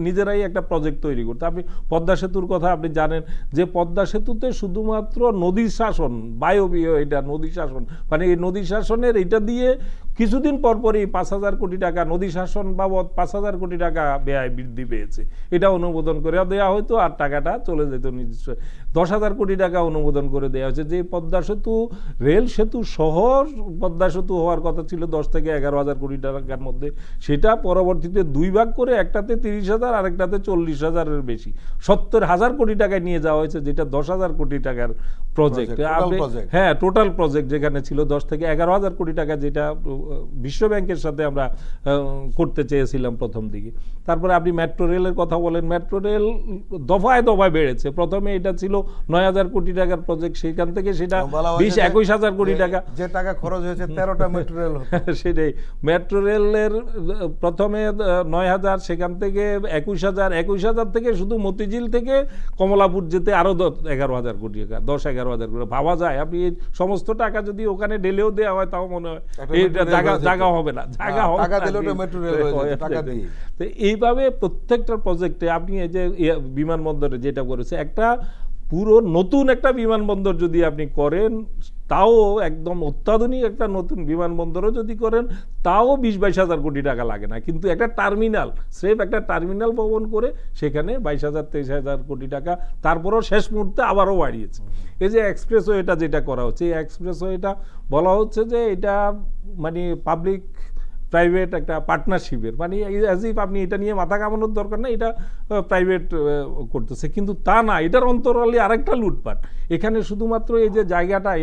নিজেরাই একটা প্রজেক্ট তৈরি করতো। আপনি পদ্মা সেতুর কথা আপনি জানেন যে পদ্মা সেতুতে শুধুমাত্র নদী শাসন, বায়বীয় এটা নদী শাসন, মানে এই নদী শাসনের এটা দিয়ে কিছুদিন পরপরই 5,000 কোটি টাকা নদী শাসন বাবদ 5,000 কোটি টাকা ব্যয় বৃদ্ধি পেয়েছে। এটা অনুমোদন করে দেওয়া হতো, আর টাকাটা চলে যেত নিজস্ব। 10,000 কোটি টাকা অনুমোদন করে দেওয়া হয়েছে। যে পদ্মা সেতু রেল সেতু শহর পদ্মা সেতু হওয়ার কথা ছিল 10 থেকে 11,000 কোটি টাকার মধ্যে, সেটা পরবর্তীতে 2 ভাগ করে একটাতে 30,000 আর একটাতে 40,000-এর বেশি 70,000 কোটি টাকায় নিয়ে যাওয়া হয়েছে, যেটা 10,000 কোটি টাকার প্রজেক্ট। হ্যাঁ, টোটাল প্রজেক্ট যেখানে ছিল 10 থেকে 11,000 কোটি টাকা, যেটা বিশ্ব ব্যাংকের সাথে আমরা করতে চেয়েছিলাম প্রথম দিকে। তারপরে আপনি মেট্রো রেলের কথা বলেন, মেট্রো রেল দফায় দফায় বেড়েছে। প্রথমে এটা ছিল 9,000 কোটি টাকার প্রজেক্ট, সেখান থেকে সেটা 20-21,000 কোটি টাকা, যে টাকা খরচ হয়েছে 13টা মেট্রো রেল। সেটাই, মেট্রো রেলের প্রথমে 9,000, সেখান থেকে 21,000 থেকে শুধু মতিঝিল থেকে কমলাপুর যেতে আরো 11,000 কোটি টাকা, 10-11,000 কোটি। ভাবা যায়, আপনি এই সমস্ত টাকা যদি ওখানে ঢেলেও দেওয়া হয়, তাও মনে হয় জায়গা হবে না, তো এইভাবে প্রত্যেকটা প্রজেক্টে আপনি এই যে বিমানবন্দরে যেটা করেছে, একটা পুরো নতুন একটা বিমানবন্দর যদি আপনি করেন, তাও একদম অত্যাধুনিক একটা নতুন বিমানবন্দরও যদি করেন, তাও 20-22,000 কোটি টাকা লাগে না। কিন্তু একটা টার্মিনাল, স্রেফ একটা টার্মিনাল ভবন করে সেখানে 22,000-23,000 কোটি টাকা, তারপরও শেষ মুহূর্তে আবারও বাড়িয়েছে। এই যে এক্সপ্রেসওয়েটা যেটা করা হচ্ছে, এই এক্সপ্রেসওয়েটা বলা হচ্ছে যে এটা মানে পাবলিক প্রাইভেট একটা পার্টনারশিপের, মানে অ্যাজ ইফ আপনি এটা নিয়ে মাথা কামানোর দরকার না, এটা প্রাইভেট করতেছে, কিন্তু তা না, এটার অন্তরালে আরেকটা লুটপাট। এখানে শুধুমাত্র এই যে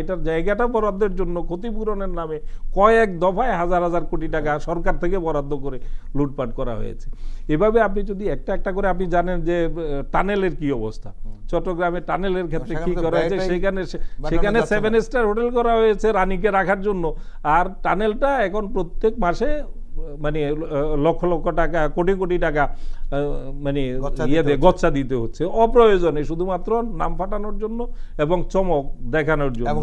এটার জায়গাটা বরাদ্দের জন্য ক্ষতিপূরণের নামে কয়েক দফায় হাজার কোটি টাকা সরকার থেকে বরাদ্দ করে লুটপাট করা হয়েছে। এভাবে আপনি যদি একটা একটা করে, আপনি জানেন যে টানেলের কি অবস্থা, চট্টগ্রামে টানেলের ক্ষেত্রে কি করা হয়েছে, সেখানে 7 স্টার হোটেল করা হয়েছে রানীকে রাখার জন্য, আর টানেলটা এখন প্রত্যেক মাসে মানে লক্ষ লক্ষ টাকা, কোটি কোটি টাকা মানে গচ্ছা দিতে হচ্ছে অপ্রয়োজনে, শুধুমাত্র নাম ফাটানোর জন্য এবং চমক দেখানোর জন্য,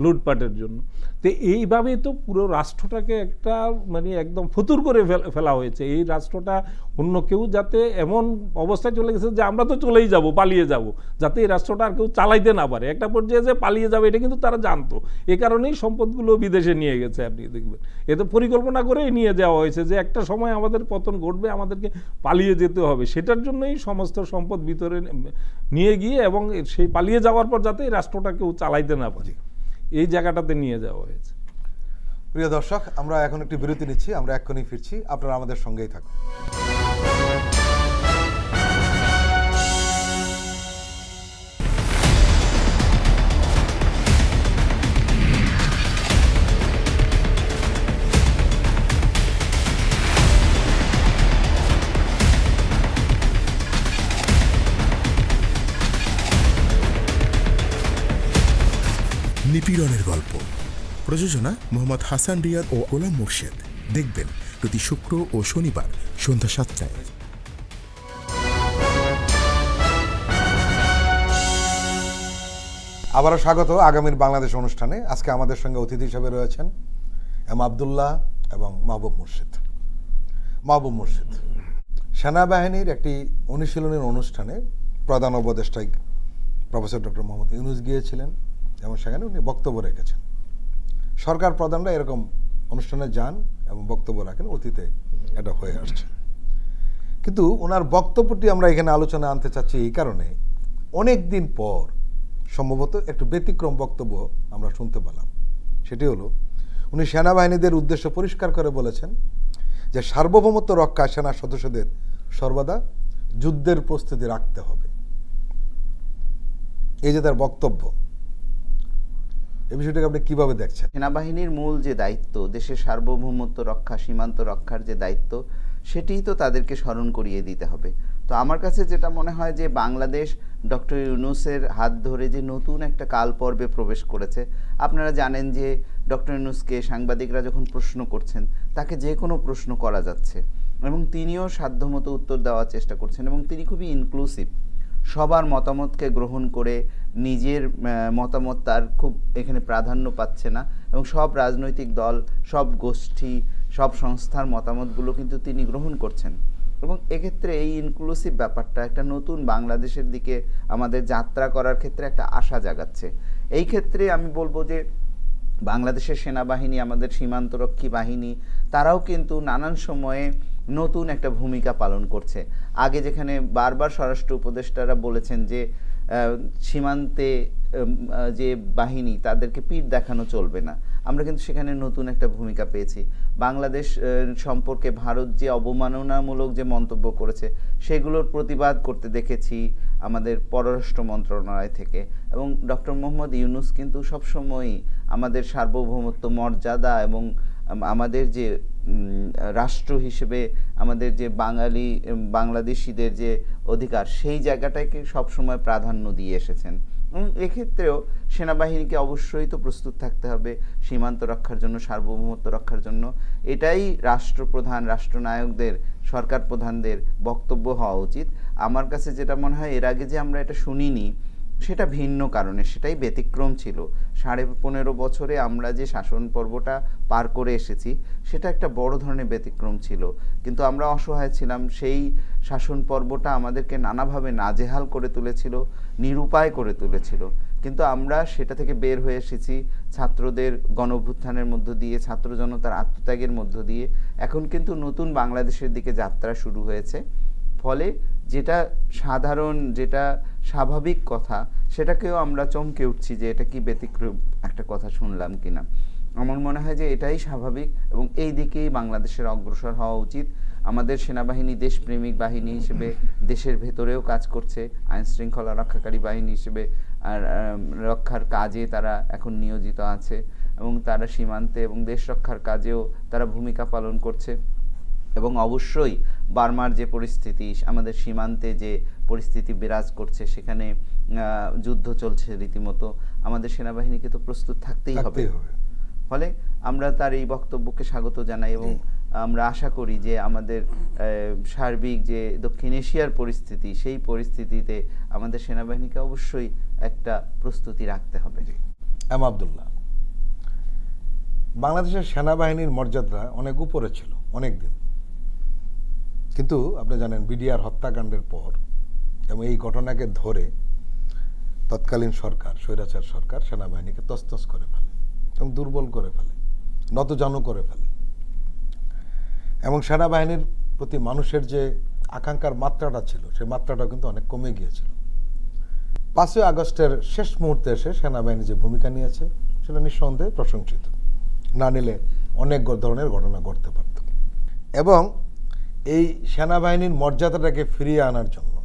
লুটপাটের জন্য। তো এইভাবেই তো পুরো রাষ্ট্রটাকে একটা মানে একদম ফতুর করে ফেলা হয়েছে। এই রাষ্ট্রটা অন্য কেউ যাতে এমন অবস্থায় চলে গেছে যে আমরা তো চলেই যাব, পালিয়ে যাব, যাতে এই রাষ্ট্রটা আর কেউ চালাইতে না পারে। একটা পর্যায়ে যে পালিয়ে যাবে এটা কিন্তু তারা জানতো, এ কারণেই সম্পদগুলো বিদেশে নিয়ে গেছে। আপনি দেখবেন এতে পরিকল্পনা করেই নিয়ে যাওয়া হয়েছে যে একটা সময় আমাদের পতন ঘটবে, আমাদেরকে পালিয়ে যেতে হবে, সেটার জন্যই সমস্ত সম্পদ ভিতরে নিয়ে গিয়ে, এবং সেই পালিয়ে যাওয়ার পর যাতে এই রাষ্ট্রটা কেউ চালাইতে না পারে, এই জায়গাটাতে নিয়ে যাওয়া হয়েছে। প্রিয় দর্শক, আমরা এখন একটি বিরতি নিচ্ছি, আমরা এক্ষুনি ফিরছি, আপনারা আমাদের সঙ্গেই থাকুন। নিপীড়নের গল্প, প্রযোজনা মোহাম্মদ হাসান রিয়াদ ও গোলাম মুর্শেদ। দেখবেন প্রতি শুক্র ও শনিবার সন্ধ্যা 7টায়। আবারও স্বাগত আগামীর বাংলাদেশ অনুষ্ঠানে। আজকে আমাদের সঙ্গে অতিথি হিসেবে রয়েছেন এম আবদুল্লাহ এবং মাহবুব মুর্শেদ। সেনাবাহিনীর একটি অনুশীলনের অনুষ্ঠানে প্রধান উপদেষ্টায় প্রফেসর ডক্টর মোহাম্মদ ইউনূস গিয়েছিলেন এবং সেখানে উনি বক্তব্য রেখেছেন। সরকার প্রধানরা এরকম অনুষ্ঠানে যান এবং বক্তব্য রাখেন, অতীতে এটা হয়ে আসছে। কিন্তু ওনার বক্তব্যটি আমরা এখানে আলোচনা আনতে চাচ্ছি এই কারণে, অনেক দিন পর সম্ভবত একটু ব্যতিক্রম বক্তব্য আমরা শুনতে পেলাম। সেটি হলো, উনি সেনাবাহিনীদের উদ্দেশ্য পরিষ্কার করে বলেছেন যে সার্বভৌমত্ব রক্ষায় সেনা সদস্যদের সর্বদা যুদ্ধের প্রস্তুতি রাখতে হবে। এই যে তার বক্তব্য, এই বিষয়টাকে আপনি কিভাবে দেখছেন? সেনাবাহিনীর মূল যে দায়িত্ব, দেশের সার্বভৌমত্ব রক্ষা, সীমান্ত রক্ষার যে দায়িত্ব, সেটিই তো তাদেরকে স্মরণ করিয়ে দিতে হবে। তো আমার কাছে যেটা মনে হয় যে বাংলাদেশ ডক্টর ইউনূসের হাত ধরে যে নতুন একটা কাল পর্বে প্রবেশ করেছে। আপনারা জানেন যে ডক্টর ইউনূসকে সাংবাদিকরা যখন প্রশ্ন করছেন, তাকে যে কোনো প্রশ্ন করা যাচ্ছে এবং তিনিও সাধ্যমতো উত্তর দেওয়ার চেষ্টা করছেন এবং তিনি খুবই ইনক্লুসিভ, সবার মতামতকে গ্রহণ করে নিজের মতামত তার খুব এখানে প্রাধান্য পাচ্ছে না এবং সব রাজনৈতিক দল, সব গোষ্ঠী, সব সংস্থার মতামতগুলো কিন্তু তিনি গ্রহণ করছেন এবং এক্ষেত্রে এই ইনক্লুসিভ ব্যাপারটা একটা নতুন বাংলাদেশের দিকে আমাদের যাত্রা করার ক্ষেত্রে একটা আশা জাগাচ্ছে। এই ক্ষেত্রে আমি বলবো যে বাংলাদেশের সেনাবাহিনী, আমাদের সীমান্তরক্ষী বাহিনী, তারাও কিন্তু নানান সময়ে নতুন একটা ভূমিকা পালন করছে। আগে যেখানে বারবার স্বরাষ্ট্র উপদেষ্টারা বলেছেন যে সীমান্তে যে বাহিনী, তাদেরকে পিঠ দেখানো চলবে না, আমরা কিন্তু সেখানে নতুন একটা ভূমিকা পেয়েছি। বাংলাদেশ সম্পর্কে ভারত যে অবমাননামূলক যে মন্তব্য করেছে, সেগুলোর প্রতিবাদ করতে দেখেছি আমাদের পররাষ্ট্র মন্ত্রণালয় থেকে। এবং ডক্টর মোহাম্মদ ইউনূস কিন্তু সবসময়ই আমাদের সার্বভৌমত্ব, মর্যাদা এবং আমাদের যে রাষ্ট্র হিসেবে আমাদের যে বাংলাদেশিদের যে অধিকার, সেই জায়গাটাকে সবসময় প্রাধান্য দিয়ে এসেছেন। এবং এক্ষেত্রেও সেনাবাহিনীকে অবশ্যই তো প্রস্তুত থাকতে হবে সীমান্ত রক্ষার জন্য, সার্বভৌমত্ব রক্ষার জন্য। এটাই রাষ্ট্রপ্রধান, রাষ্ট্রনায়কদের, সরকার প্রধানদের বক্তব্য হওয়া উচিত। আমার কাছে যেটা মনে হয়, এর আগে যে আমরা এটা শুনিনি, সেটা ভিন্ন কারণে, সেটাই ব্যতিক্রম ছিল। 15.5 বছরে আমরা যে শাসন পর্বটা পার করে এসেছি, সেটা একটা বড় ধরনের ব্যতিক্রম ছিল। কিন্তু আমরা অসহায় ছিলাম। সেই শাসন পর্বটা আমাদেরকে নানাভাবে নাজেহাল করে তুলেছিল, নিরুপায় করে তুলেছিল। কিন্তু আমরা সেটা থেকে বের হয়ে এসেছি ছাত্রদের গণঅভ্যুত্থানের মধ্য দিয়ে, ছাত্র জনতার আত্মত্যাগের মধ্য দিয়ে। এখন কিন্তু নতুন বাংলাদেশের দিকে যাত্রা শুরু হয়েছে। ফলে যেটা সাধারণ, যেটা স্বাভাবিক কথা, সেটাকেও আমরা চমকে উঠছি যে এটা কি ব্যতিক্রম একটা কথা শুনলাম কিনা। আমার মনে হয় যে এটাই স্বাভাবিক এবং এই দিকেই বাংলাদেশের অগ্রসর হওয়া উচিত। আমাদের সেনাবাহিনী দেশপ্রেমিক বাহিনী হিসেবে দেশের ভেতরেও কাজ করছে, আইন শৃঙ্খলা রক্ষাকারী বাহিনী হিসেবে আর রক্ষার কাজে তারা এখন নিয়োজিত আছে এবং তারা সীমান্তে এবং দেশ রক্ষার কাজেও তারা ভূমিকা পালন করছে। এবং অবশ্যই বার্মার যে পরিস্থিতি, আমাদের সীমান্তে যে পরিস্থিতি বিরাজ করছে, সেখানে যুদ্ধ চলছে রীতিমতো, আমাদের সেনাবাহিনীকে তো প্রস্তুত থাকতেই হবে। ফলে আমরা তার এই বক্তব্যকে স্বাগত জানাই এবং আমরা আশা করি যে আমাদের সার্বিক যে দক্ষিণ এশিয়ার পরিস্থিতি, সেই পরিস্থিতিতে আমাদের সেনাবাহিনীকে অবশ্যই একটা প্রস্তুতি রাখতে হবে। এম আব্দুল্লাহ, বাংলাদেশের সেনাবাহিনীর মর্যাদা অনেক উপরে ছিল অনেক দিন, কিন্তু আপনি জানেন বিডিআর হত্যাকাণ্ডের পর এবং এই ঘটনাকে ধরে তৎকালীন সরকার, স্বৈরাচার সরকার, সেনাবাহিনীকে তছনছ করে ফেলে এবং দুর্বল করে ফেলে, নতজানু করে ফেলে এবং সেনাবাহিনীর প্রতি মানুষের যে আকাঙ্ক্ষার মাত্রাটা ছিল, সেই মাত্রাটা কিন্তু অনেক কমে গিয়েছিল। 5ই আগস্টের শেষ মুহূর্তে এসে সেনাবাহিনী যে ভূমিকা নিয়েছে, সেটা নিঃসন্দেহে প্রশংসিত। না নিলে অনেক ধরনের ঘটনা ঘটতে পারত। এবং এই সেনাবাহিনীর মর্যাদাটাকে ফিরিয়ে আনার জন্য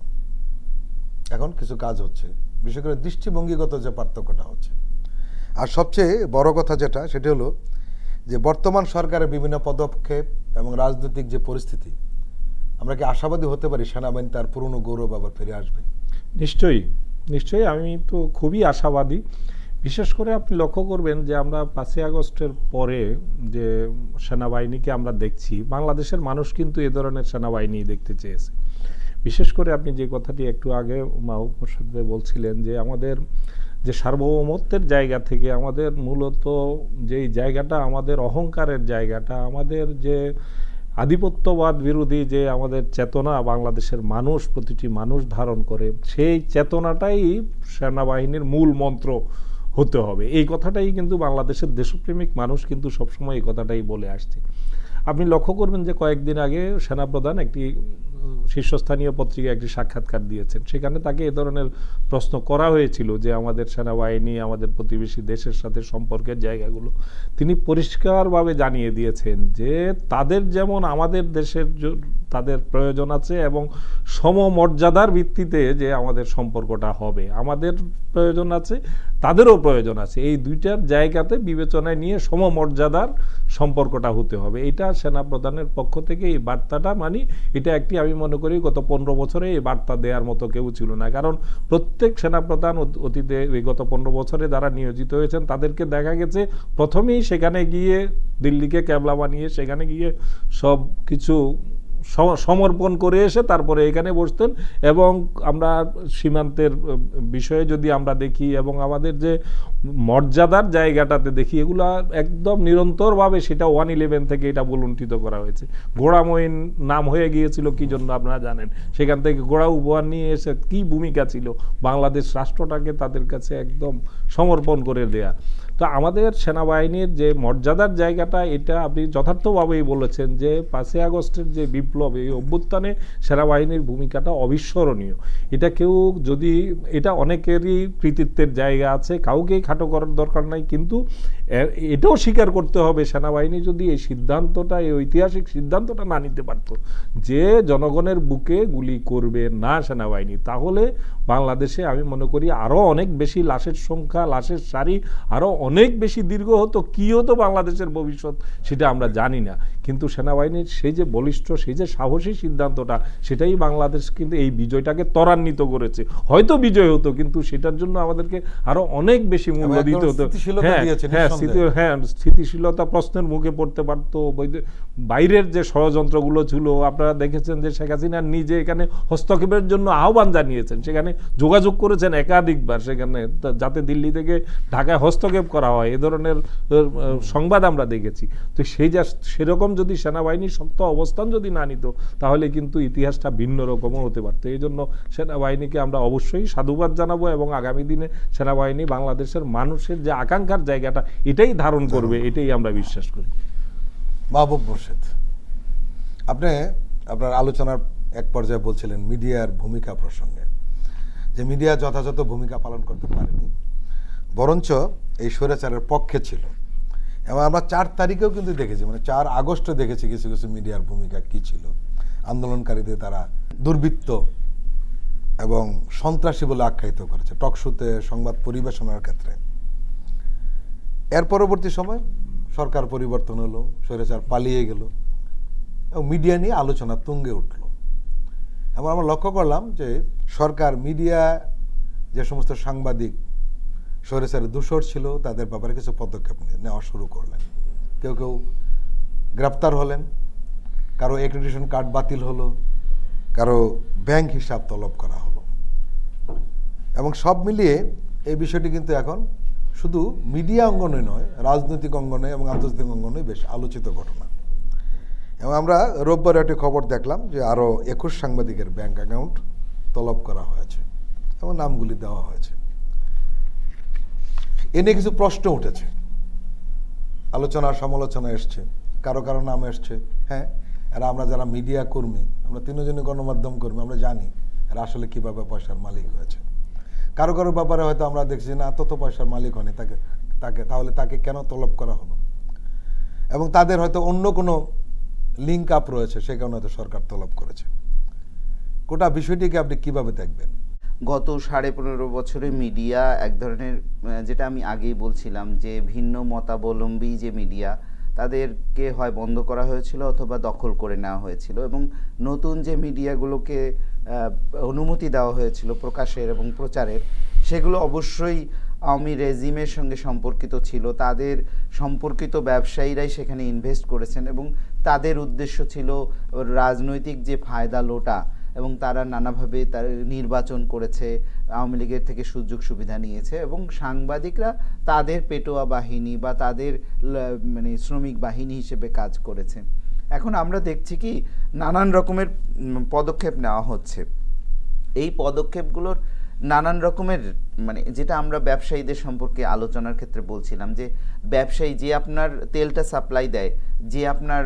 এখন কিছু কাজ হচ্ছে, বিশেষ করে দৃষ্টিভঙ্গিগত যে পার্থক্যটা হচ্ছে। আর সবচেয়ে বড় কথা যেটা, সেটি হলো যে বর্তমান সরকারের বিভিন্ন পদক্ষেপ এবং রাজনৈতিক যে পরিস্থিতি, আমরা কি আশাবাদী হতে পারি সেনাবাহিনী তার পুরনো গৌরব আবার ফিরে আসবে? নিশ্চয়ই, নিশ্চয়ই, আমি তো খুবই আশাবাদী। বিশেষ করে আপনি লক্ষ্য করবেন যে আমরা 5ই আগস্টের পরে যে সেনাবাহিনীকে আমরা দেখছি, বাংলাদেশের মানুষ কিন্তু এ ধরনের সেনাবাহিনী দেখতে চেয়েছে। বিশেষ করে আপনি যে কথাটি একটু আগে মাহবুব মোর্শেদ ভাই বলছিলেন যে আমাদের যে সার্বভৌমত্বের জায়গা থেকে আমাদের মূলত যেই জায়গাটা, আমাদের অহংকারের জায়গাটা, আমাদের যে আধিপত্যবাদ বিরোধী যে আমাদের চেতনা বাংলাদেশের মানুষ, প্রতিটি মানুষ ধারণ করে, সেই চেতনাটাই সেনাবাহিনীর মূল মন্ত্র হতে হবে। এই কথাটাই কিন্তু বাংলাদেশের দেশপ্রেমিক মানুষ কিন্তু সবসময় এই কথাটাই বলে আসছে। আপনি লক্ষ্য করবেন যে কয়েকদিন আগে সেনাপ্রধান একটি শীর্ষস্থানীয় পত্রিকায় একটি সাক্ষাৎকার দিয়েছেন। সেখানে তাকে এ ধরনের প্রশ্ন করা হয়েছিল যে আমাদের সেনাবাহিনী আমাদের প্রতিবেশী দেশের সাথে সম্পর্কের জায়গাগুলো। তিনি পরিষ্কারভাবে জানিয়ে দিয়েছেন যে তাদের যেমন আমাদের দেশের তাদের প্রয়োজন আছে এবং সমমর্যাদার ভিত্তিতে যে আমাদের সম্পর্কটা হবে, আমাদের প্রয়োজন আছে তাদেরও প্রয়োজন আছে, এই দুইটার জায়গাতে বিবেচনায় নিয়ে সমমর্যাদার সম্পর্কটা হতে হবে। এটা সেনাপ্রধানের পক্ষ থেকে এই বার্তাটা এটা একটি আমি মনে করি গত 15 বছরে এই বার্তা দেওয়ার মতো কেউ ছিল না। কারণ প্রত্যেক সেনাপ্রধান অতীতে গত 15 বছরে যারা নিয়োজিত হয়েছেন তাদেরকে দেখা গেছে প্রথমেই সেখানে গিয়ে দিল্লিকে ক্যাবলা বানিয়ে সেখানে গিয়ে সব কিছু সমর্পণ করে এসে তারপরে এখানে বসতেন। এবং আমরা সীমান্তের বিষয়ে যদি আমরা দেখি এবং আমাদের যে মর্যাদার জায়গাটাতে দেখি, এগুলা একদম নিরন্তরভাবে সেটা 111 থেকে এটা বলুণ্ঠিত করা হয়েছে। ঘোড়াময়ীন নাম হয়ে গিয়েছিল কি জন্য আপনারা জানেন, সেখান থেকে ঘোড়া উপহার নিয়ে এসে কি ভূমিকা ছিল বাংলাদেশ রাষ্ট্রটাকে তাদের কাছে একদম সমর্পণ করে দেয়া। তো আমাদের সেনাবাহিনীর যে মর্যাদার জায়গাটা, এটা আপনি যথার্থভাবেই বলেছেন যে 5ই আগস্টের যে বিপ্লব, এই অভ্যুত্থানে সেনাবাহিনীর ভূমিকাটা অবিস্মরণীয়। এটা কেউ যদি, এটা অনেকেরই কৃতিত্বের জায়গা আছে, কাউকেই খাটো করার দরকার নাই, কিন্তু এটাও স্বীকার করতে হবে সেনাবাহিনী যদি এই সিদ্ধান্তটা, এই ঐতিহাসিক সিদ্ধান্তটা না নিতে পারত যে জনগণের বুকে গুলি করবে না সেনাবাহিনী, তাহলে বাংলাদেশে আমি মনে করি আরও অনেক বেশি লাশের সংখ্যা, লাশের সারি আরও অনেক বেশি দীর্ঘ হতো। কী হতো বাংলাদেশের ভবিষ্যৎ সেটা আমরা জানি না, কিন্তু সেনাবাহিনীর সেই যে বলিষ্ঠ, সেই যে সাহসী সিদ্ধান্তটা, সেটাই বাংলাদেশ কিন্তু এই বিজয়টাকে ত্বরান্বিত করেছে। হয়তো বিজয় হতো, কিন্তু সেটার জন্য আমাদেরকে আরো অনেক বেশি মূল্য দিতে হতো। হ্যাঁ, স্থিতিশীলতা প্রশ্নের মুখে পড়তে পারতো। বাইরের যে ষড়যন্ত্রগুলো ছিল, আপনারা দেখেছেন যে শেখ হাসিনা নিজে এখানে হস্তক্ষেপের জন্য আহ্বান জানিয়েছেন, সেখানে যোগাযোগ করেছেন একাধিকবার সেখানে, যাতে দিল্লি থেকে ঢাকায় হস্তক্ষেপ করা হয়, এ ধরনের সংবাদ আমরা দেখেছি। তো সেরকম যদি সেনাবাহিনীর শক্ত অবস্থান যদি না নিত, তাহলে কিন্তু ইতিহাসটা ভিন্ন রকমও হতে পারত। এই জন্য সেনাবাহিনীকে আমরা অবশ্যই সাধুবাদ জানাবো, এবং আগামী দিনে সেনাবাহিনী বাংলাদেশের মানুষের যে আকাঙ্ক্ষার জায়গাটা এটাই ধারণ করবে, এটাই আমরা বিশ্বাস করি। মাহবুব মোর্শেদ, আপনি আপনার আলোচনার এক পর্যায়ে বলছিলেন মিডিয়ার ভূমিকা প্রসঙ্গে, যে মিডিয়া যথাযথ ভূমিকা পালন করতে পারেনি, বরঞ্চ এই স্বৈরাচারের পক্ষে ছিল। এবং আমরা 4 তারিখেও কিন্তু দেখেছি, 4 আগস্টে দেখেছি কিছু কিছু মিডিয়ার ভূমিকা কি ছিল। আন্দোলনকারীদের তারা দুর্বৃত্ত এবং সন্ত্রাসী বলে আখ্যায়িত করেছে টকশোতে, সংবাদ পরিবেশনার ক্ষেত্রে। এর পরবর্তী সময় সরকার পরিবর্তন হলো, স্বৈরাচার পালিয়ে গেল এবং মিডিয়া নিয়ে আলোচনা তুঙ্গে উঠল। এবং আমরা লক্ষ্য করলাম যে সরকার মিডিয়া যে সমস্ত সাংবাদিক স্বৈরাচারের দূষর ছিল তাদের ব্যাপারে কিছু পদক্ষেপ নেওয়া শুরু করলেন। কেউ কেউ গ্রেপ্তার হলেন, কারো অ্যাক্রেডিটেশন কার্ড বাতিল হলো, কারো ব্যাংক হিসাব তলব করা হলো। এবং সব মিলিয়ে এই বিষয়টি কিন্তু এখন শুধু মিডিয়া অঙ্গনে নয়, রাজনৈতিক অঙ্গনে এবং আন্তর্জাতিক অঙ্গনে বেশ আলোচিত ঘটনা। এবং আমরা রোববার একটি খবর দেখলাম যে আরও 21 সাংবাদিকের ব্যাংক অ্যাকাউন্ট তলব করা হয়েছে এবং নামগুলি দেওয়া হয়েছে। এ নিয়ে কিছু প্রশ্ন উঠেছে, আলোচনা সমালোচনা এসছে, কারো কারো নাম এসছে। হ্যাঁ, এরা আমরা যারা মিডিয়া কর্মী, আমরা 3 জনই গণমাধ্যম কর্মী, আমরা জানি এরা আসলে কীভাবে পয়সার মালিক হয়েছে। কারো কারো ব্যাপারে হয়তো আমরা দেখছি না তত পয়সার মালিক হয়নি, তাহলে তাকে কেন তলব করা হলো, এবং তাদের হয়তো অন্য কোনো লিঙ্ক আপ রয়েছে, সে কারণে হয়তো সরকার তলব করেছে। গোটা বিষয়টিকে আপনি কিভাবে দেখবেন? গত 15.5 বছরে মিডিয়া এক ধরনের, যেটা আমি আগেই বলছিলাম, যে ভিন্ন মতাবলম্বী যে মিডিয়া, তাদেরকে হয় বন্ধ করা হয়েছিল অথবা দখল করে নেওয়া হয়েছিল, এবং নতুন যে মিডিয়াগুলোকে অনুমতি দেওয়া হয়েছিল প্রকাশের এবং প্রচারের, সেগুলো অবশ্যই আওয়ামী রেজিমের সঙ্গে সম্পর্কিত ছিল। তাদের সম্পর্কিত ব্যবসায়ীরাই সেখানে ইনভেস্ট করেছেন এবং তাদের উদ্দেশ্য ছিল রাজনৈতিক যে ফায়দা লোটা, এবং তারা নানাভাবে তার নির্বাচন করেছে, আওয়ামী লীগের থেকে সুযোগ সুবিধা নিয়েছে, এবং সাংবাদিকরা তাদের পেটোয়া বাহিনী বা তাদের শ্রমিক বাহিনী হিসেবে কাজ করেছে। এখন আমরা দেখছি কি নানান রকমের পদক্ষেপ নেওয়া হচ্ছে। এই পদক্ষেপগুলোর নানান রকমের মানে যেটা আমরা ব্যবসায়ীদের সম্পর্কে আলোচনার ক্ষেত্রে বলছিলাম, যে ব্যবসায়ী যে আপনার তেলটা সাপ্লাই দেয়, যে আপনার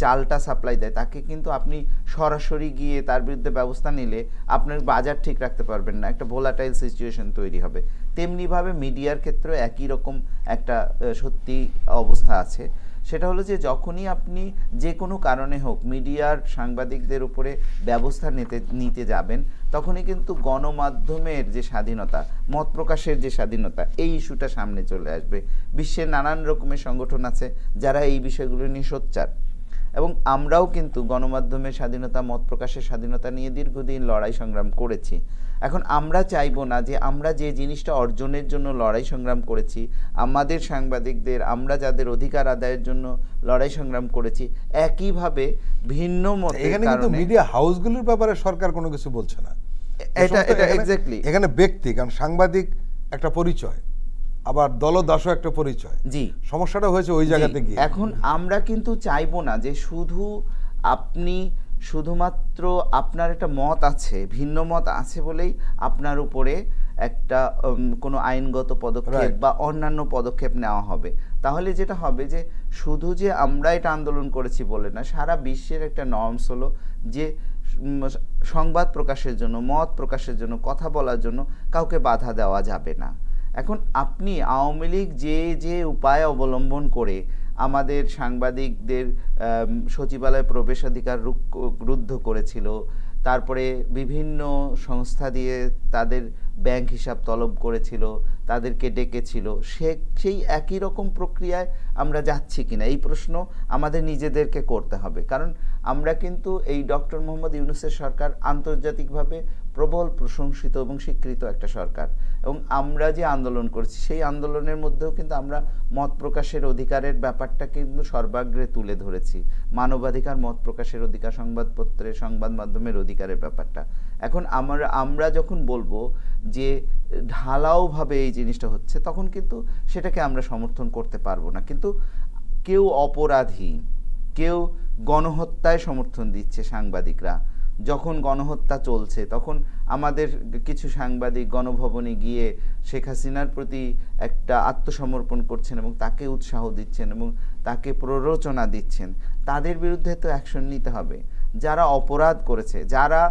চালটা সাপ্লাই দেয়, তাকে কিন্তু আপনি সরাসরি গিয়ে তার বিরুদ্ধে ব্যবস্থা নিলে আপনার বাজার ঠিক রাখতে পারবেন না, একটা ভোলাটাইল সিচুয়েশন তৈরি হবে। তেমনিভাবে মিডিয়ার ক্ষেত্রে একই রকম একটা সত্যি অবস্থা আছে। সেটা হলো যে যখনই আপনি যে কোনো কারণে হোক মিডিয়ার সাংবাদিকদের উপরে ব্যবস্থা নিতে যাবেন, তখনই কিন্তু গণমাধ্যমের যে স্বাধীনতা, মত প্রকাশের যে স্বাধীনতা, এই ইস্যুটা সামনে চলে আসবে। বিশ্বের নানান রকমের সংগঠন আছে যারা এই বিষয়গুলো নিয়ে সোচ্চার, এবং আমরাও কিন্তু গণমাধ্যমের স্বাধীনতা, মত প্রকাশের স্বাধীনতা নিয়ে দীর্ঘদিন লড়াই সংগ্রাম করেছি। এখন আমরা চাইবো না যে আমরা যে জিনিসটা অর্জনের জন্য লড়াই সংগ্রাম করেছি, আমাদের সাংবাদিকদের, আমরা যাদের অধিকার আদায়ের জন্য লড়াই সংগ্রাম করেছি, একইভাবে ভিন্ন মতের এখানে কিন্তু কারণে মিডিয়া হাউসগুলোর ব্যাপারে সরকার কোনো কিছু বলছে না। এটা এখানে- এক্স্যাক্টলি এখানে ব্যক্তি, কারণ সাংবাদিক একটা পরিচয়, আবার দলদাসও একটা পরিচয়। জি, সমস্যাটা হয়েছে ওই জায়গাতে জি। গিয়ে। এখন আমরা কিন্তু চাইবো না যে আপনি শুধুমাত্র আপনার একটা মত আছে, ভিন্ন মত আছে বলেই আপনার উপরে একটা কোনো আইনগত পদক্ষেপ Right. বা অন্যান্য পদক্ষেপ নেওয়া হবে। তাহলে যেটা হবে যে শুধু যে আমরা এটা আন্দোলন করেছি বলে না, সারা বিশ্বের একটা নর্মস হলো যে সংবাদ প্রকাশের জন্য, মত প্রকাশের জন্য, কথা বলার জন্য কাউকে বাধা দেওয়া যাবে না। এখন আপনি আওয়ামী লীগ যে উপায় অবলম্বন করে আমাদের সাংবাদিকদের সচিবালয় প্রবেশাধিকার রুদ্ধ করেছিল, তারপরে বিভিন্ন সংস্থা দিয়ে তাদের ব্যাংক হিসাব তলব করেছিল, তাদেরকে ডেকেছিল, সেই একই রকম প্রক্রিয়ায় আমরা যাচ্ছি কিনা, এই প্রশ্ন আমাদের নিজেদেরকে করতে হবে। কারণ আমরা কিন্তু এই ডক্টর মোহাম্মদ ইউনূসের সরকার আন্তর্জাতিকভাবে প্রবল প্রশংসিত এবং স্বীকৃত একটা সরকার, এবং আমরা যে আন্দোলন করছি সেই আন্দোলনের মধ্যেও কিন্তু আমরা মত প্রকাশের অধিকারের ব্যাপারটা কিন্তু সর্বাগ্রে তুলে ধরেছি, মানবাধিকার, মত প্রকাশের অধিকার, সংবাদপত্রের, সংবাদ মাধ্যমের অধিকারের ব্যাপারটা। এখন আমরা যখন বলবো যে ঢালাওভাবে এই জিনিসটা হচ্ছে, তখন কিন্তু সেটাকে আমরা সমর্থন করতে পারবো না। কিন্তু কেউ অপরাধী, কেউ গণহত্যায় সমর্থন দিচ্ছে, সাংবাদিকরা যখন গণহত্যা চলছে তখন আমাদের কিছু সাংবাদিক গণভবনে গিয়ে শেখ হাসিনার প্রতি একটা আত্মসমর্পণ করছেন এবং তাকে উৎসাহ দিচ্ছেন এবং তাকে প্ররোচনা দিচ্ছেন। তাদের বিরুদ্ধে তো অ্যাকশন নিতে হবে। যারা অপরাধ করেছে, যারা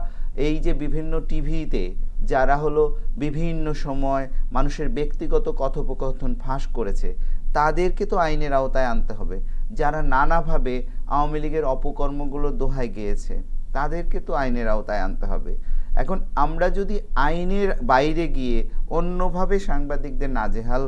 এই যে বিভিন্ন টিভিতে যারা হলো বিভিন্ন সময় মানুষের ব্যক্তিগত কথোপকথন ফাঁস করেছে, তাদেরকে তো আইনের আওতায় আনতে হবে। যারা নানাভাবে আওয়ামী লীগের অপকর্মগুলো দোহাই গিয়েছে, তাদেরকে তো আইনের আওতায় আনতে হবে। এখন আমরা যদি আইনের বাইরে গিয়ে অন্যভাবে সাংবাদিকদের নাজেহাল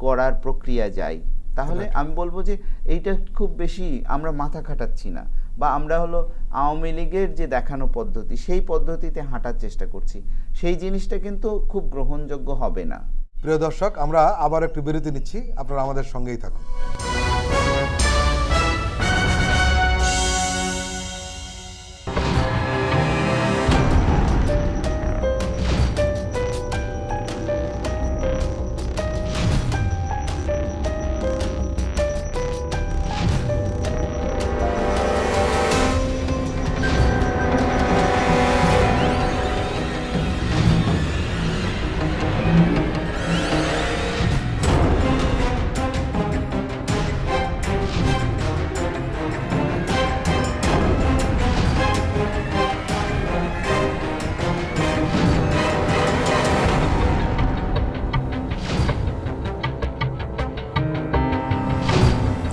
করার প্রক্রিয়া যাই, তাহলে আমি বলবো যে এইটা খুব বেশি আমরা মাথা খাটাচ্ছি না, বা আমরা হলো আওয়ামী লীগের যে দেখানো পদ্ধতি সেই পদ্ধতিতে হাঁটার চেষ্টা করছি, সেই জিনিসটা কিন্তু খুব গ্রহণযোগ্য হবে না। প্রিয় দর্শক, আমরা আবার একটু বিরতি নিচ্ছি, আপনারা আমাদের সঙ্গেই থাকুন।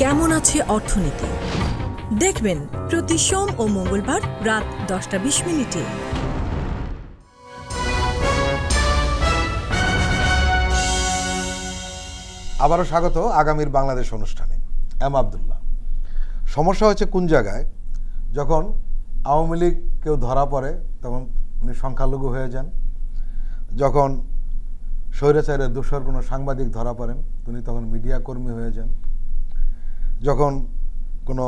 কেমন আছে অর্থনীতি দেখবেন প্রতি সোম ও মঙ্গলবার রাত 10:20 আবারও স্বাগত আগামীর বাংলাদেশ অনুষ্ঠানে। এম আবদুল্লাহ। সমস্যা হচ্ছে কোন জায়গায়, যখন আওয়ামী লীগ কেউ ধরা পড়ে তখন উনি সংখ্যালঘু হয়ে যান, যখন স্বৈরাচারের দোসর কোনো সাংবাদিক ধরা পড়েন উনি তখন মিডিয়া কর্মী হয়ে যান, যখন কোনো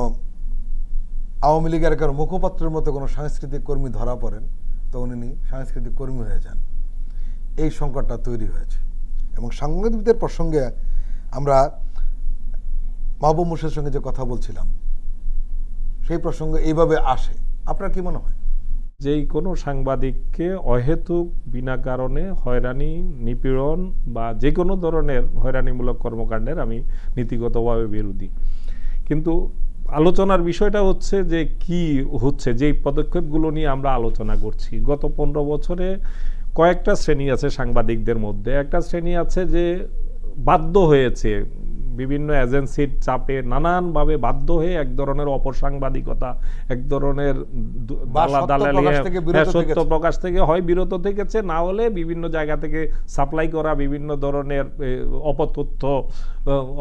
আওয়ামী লীগের কারো মুখপাত্রের মতো কোনো সাংস্কৃতিক কর্মী ধরা পড়েন তখন উনি সাংস্কৃতিক কর্মী হয়ে যান। এই সংকটটা তৈরি হয়েছে, এবং সাংবাদিকদের প্রসঙ্গে আমরা মাহবুব মুর্শেদের সঙ্গে যে কথা বলছিলাম সেই প্রসঙ্গে এইভাবে আসে। আপনার কি মনে হয়? যেই কোনো সাংবাদিককে অহেতুক বিনা কারণে হয়রানি, নিপীড়ন বা যে কোনো ধরনের হয়রানিমূলক কর্মকাণ্ডের আমি নীতিগতভাবে বিরোধী। কিন্তু আলোচনার বিষয়টা হচ্ছে যে কি হচ্ছে, যেই পদক্ষেপগুলো নিয়ে আমরা আলোচনা করছি। গত 15 বছরে কয়েকটা শ্রেণী আছে সাংবাদিকদের মধ্যে। একটা শ্রেণী আছে যে বাধ্য হয়েছে বিভিন্ন এজেন্সির চাপে নানানভাবে বাধ্য হয়ে এক ধরনের অপসাংবাদিকতা, এক ধরনের দালালি, সত্য প্রকাশ থেকে হয় বিরত থেকেছে, না হলে বিভিন্ন জায়গা থেকে সাপ্লাই করা বিভিন্ন ধরনের অপতথ্য,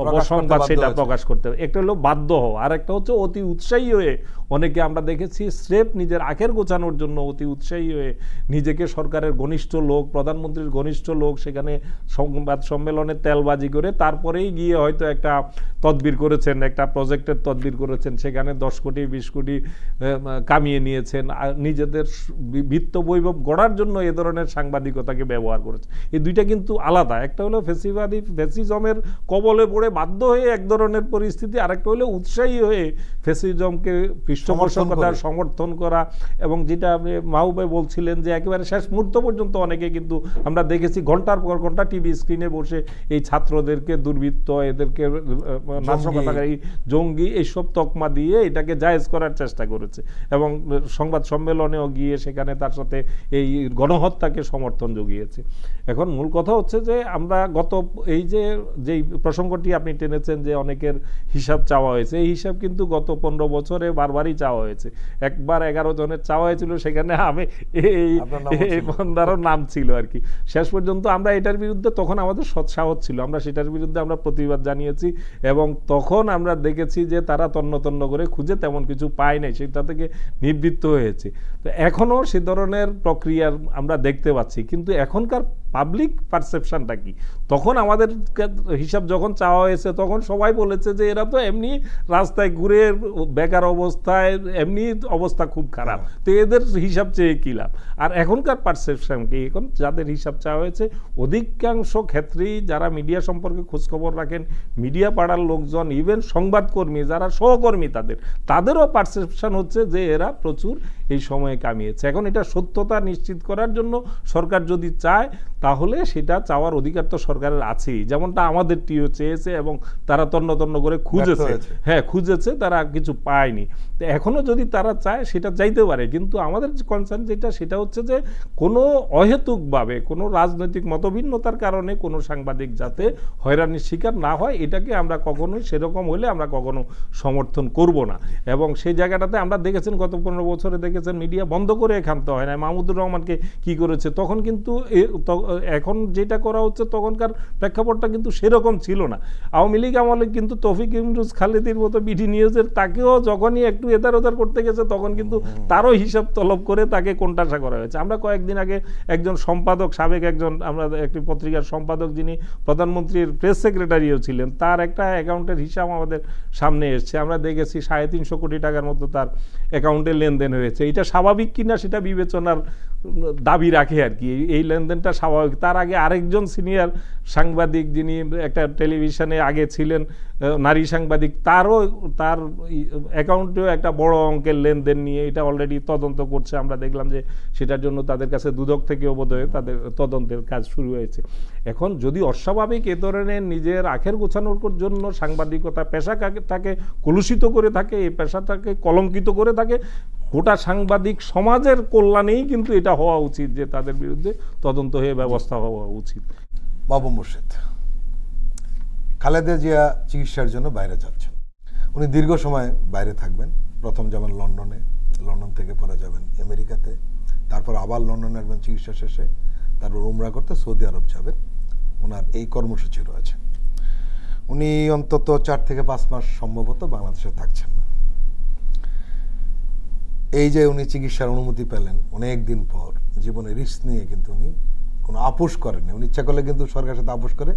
অপসংবাদ সেটা প্রকাশ করতে হবে। একটা হলো বাধ্য হওয়া, আর একটা হচ্ছে অতি উৎসাহী হয়ে অনেকে আমরা দেখেছি স্রেফ নিজের আখের গোছানোর জন্য অতি উৎসাহী হয়ে নিজেকে সরকারের ঘনিষ্ঠ লোক, প্রধানমন্ত্রীর ঘনিষ্ঠ লোক, সেখানে সংবাদ সম্মেলনে তেলবাজি করে তারপরেই গিয়ে হয়তো একটা তদবির করেছেন, একটা প্রজেক্টের তদবির করেছেন, সেখানে 10 কোটি 20 কোটি কামিয়ে নিয়েছেন, নিজেদের বিত্ত বৈভব গড়ার জন্য এ ধরনের সাংবাদিকতাকে ব্যবহার করেছে। এই দুইটা কিন্তু আলাদা। একটা হলো ফ্যাসিবাদী ফ্যাসিজমের কবলে পড়ে বাধ্য হয়ে এক ধরনের পরিস্থিতি, আরেকটা হলো উৎসাহী হয়ে ফ্যাসিজমকে পৃষ্ঠপোষকতার সমর্থন করা। এবং যেটা মাহবুবে বলছিলেন যে একেবারে শেষ মুহূর্ত পর্যন্ত অনেকে কিন্তু আমরা দেখেছি ঘন্টার পর ঘন্টা টিভি স্ক্রিনে বসে এই ছাত্রদেরকে দুর্বৃত্ত, এদেরকে নাশকতাকারী, জঙ্গি এইসব তকমা দিয়ে এটাকে জায়েজ করার চেষ্টা করেছে এবং সংবাদ সম্মেলনেও গিয়ে সেখানে তার সাথে এই গণহত্যাকে সমর্থন জুগিয়েছে। এখন মূল কথা হচ্ছে যে আমরা এই যেই প্রসঙ্গটি আপনি টেনেছেন যে অনেকের হিসাব চাওয়া হয়েছে, এই হিসাব কিন্তু গত 15 বছরে বারবারই চাওয়া হয়েছে। একবার 11 জনের চাওয়া হয়েছিল, সেখানে আমি এই বন্দারও নাম ছিল আর কি। শেষ পর্যন্ত আমরা এটার বিরুদ্ধে, তখন আমাদের সৎসাহস ছিল, আমরা সেটার বিরুদ্ধে আমরা প্রতিবাদ জানিয়েছি এবং তখন আমরা দেখেছি যে তারা তন্ন তন্ন করে খুঁজে তেমন কিছু পায় নাই, সেটা থেকে নিবৃত্ত হয়েছে। তো এখনও সে ধরনের প্রক্রিয়া আমরা দেখতে পাচ্ছি, কিন্তু এখনকার পাবলিক পারসেপশনটা কি? তখন আমাদের হিসাব যখন চাওয়া হয়েছে তখন সবাই বলেছে যে এরা তো এমনি রাস্তায় ঘুরে বেকার অবস্থায়, এমনি অবস্থা খুব খারাপ, তো এদের হিসাব চেয়ে কী লাভ? আর এখনকার পারসেপশন কি? এখন যাদের হিসাব চাওয়া হয়েছে অধিকাংশ ক্ষেত্রেই যারা মিডিয়া সম্পর্কে খোঁজখবর রাখেন, মিডিয়া পাড়ার লোকজন, ইভেন সংবাদকর্মী যারা সহকর্মী, তাদেরও পারসেপশন হচ্ছে যে এরা প্রচুর এই সময়ে কামিয়েছে। এখন এটা সত্যতা নিশ্চিত করার জন্য সরকার যদি চায় তাহলে সেটা চাওয়ার অধিকার তো সরকারের আছেই, যেমনটা আমাদের টিও চেয়েছে এবং তারা তন্ন তন্ন করে খুঁজেছে, তারা কিছু পায়নি। তো এখনো যদি তারা চায় সেটা চাইতে পারে, কিন্তু আমাদের কনসার্ন সেটা হচ্ছে যে কোনো অহেতুকভাবে কোনো রাজনৈতিক মতভিন্নতার কারণে কোনো সাংবাদিক যাতে হয়রানির শিকার না হয়, এটাকে আমরা কখনোই, সেরকম হলে আমরা কখনো সমর্থন করব না। এবং সেই জায়গাটাতে আমরা দেখেছেন গত 15 বছরে দেখেছেন মিডিয়া বন্ধ করে ক্ষান্ত হয় না। মাহমুদুর রহমানকে কি করেছে তখন, কিন্তু এখন যেটা করা হচ্ছে তখনকার প্রেক্ষাপটটা কিন্তু সেরকম ছিল না। আওয়ামী লীগ আমলে কিন্তু তৌফিক ইমরোজ খালেদির মতো বিডি নিউজের তাকেও যখনই একটু এদার ওদার করতে গেছে তখন কিন্তু তারও হিসাব তলব করে তাকে কোণঠাসা করা হয়েছে। আমরা কয়েকদিন আগে একজন সম্পাদক, সাবেক একজন, আমরা একটি পত্রিকার সম্পাদক যিনি প্রধানমন্ত্রীর প্রেস সেক্রেটারিও ছিলেন, তার একটা অ্যাকাউন্টের হিসাব আমাদের সামনে এসছে। আমরা দেখেছি 350 কোটি টাকার মতো তার অ্যাকাউন্টে লেনদেন হয়েছে। এটা স্বাভাবিক কিনা সেটা বিবেচনার দাবি রাখে আর কি, এই লেনদেনটা স্বাভাবিক। তার আগে আরেকজন সিনিয়র সাংবাদিক যিনি একটা টেলিভিশনে আগে ছিলেন, নারী সাংবাদিক, তার অ্যাকাউন্টেও একটা বড় অঙ্কের লেনদেন নিয়ে এটা অলরেডি তদন্ত করছে। আমরা দেখলাম যে সেটার জন্য তাদের কাছে দুদক থেকেও বোধহয় তাদের তদন্তের কাজ শুরু হয়েছে। এখন যদি অস্বাভাবিক এ ধরনের নিজের আখের গোছানোর জন্য সাংবাদিকতা পেশাটাকে কলুষিত করে থাকে, এই পেশাটাকে কলঙ্কিত করে থাকে, গোটা সাংবাদিক সমাজের কল্যাণেই কিন্তু এটা হওয়া উচিত যে তাদের বিরুদ্ধে তদন্ত হয়ে ব্যবস্থা হওয়া উচিত। মাহবুব মোর্শেদ, খালেদা জিয়া চিকিৎসার জন্য বাইরে যাচ্ছেন। উনি দীর্ঘ সময় বাইরে থাকবেন। প্রথম যাবেন লন্ডনে, লন্ডন থেকে পরে যাবেন আমেরিকাতে, তারপর আবার লন্ডনে আসবেন চিকিৎসা শেষে, তারপর উমরা করতে সৌদি আরব যাবেন। ওনার এই কর্মসূচি রয়েছে। উনি অন্তত 4 থেকে 5 মাস সম্ভবত বাংলাদেশে থাকছেন না। এই যে উনি চিকিৎসার অনুমতি পেলেন অনেক দিন পর, জীবনে রিস্ক নিয়ে কিন্তু উনি কোনো আপোষ করেননি। উনি ইচ্ছা করলে কিন্তু সরকারের সাথে আপোষ করে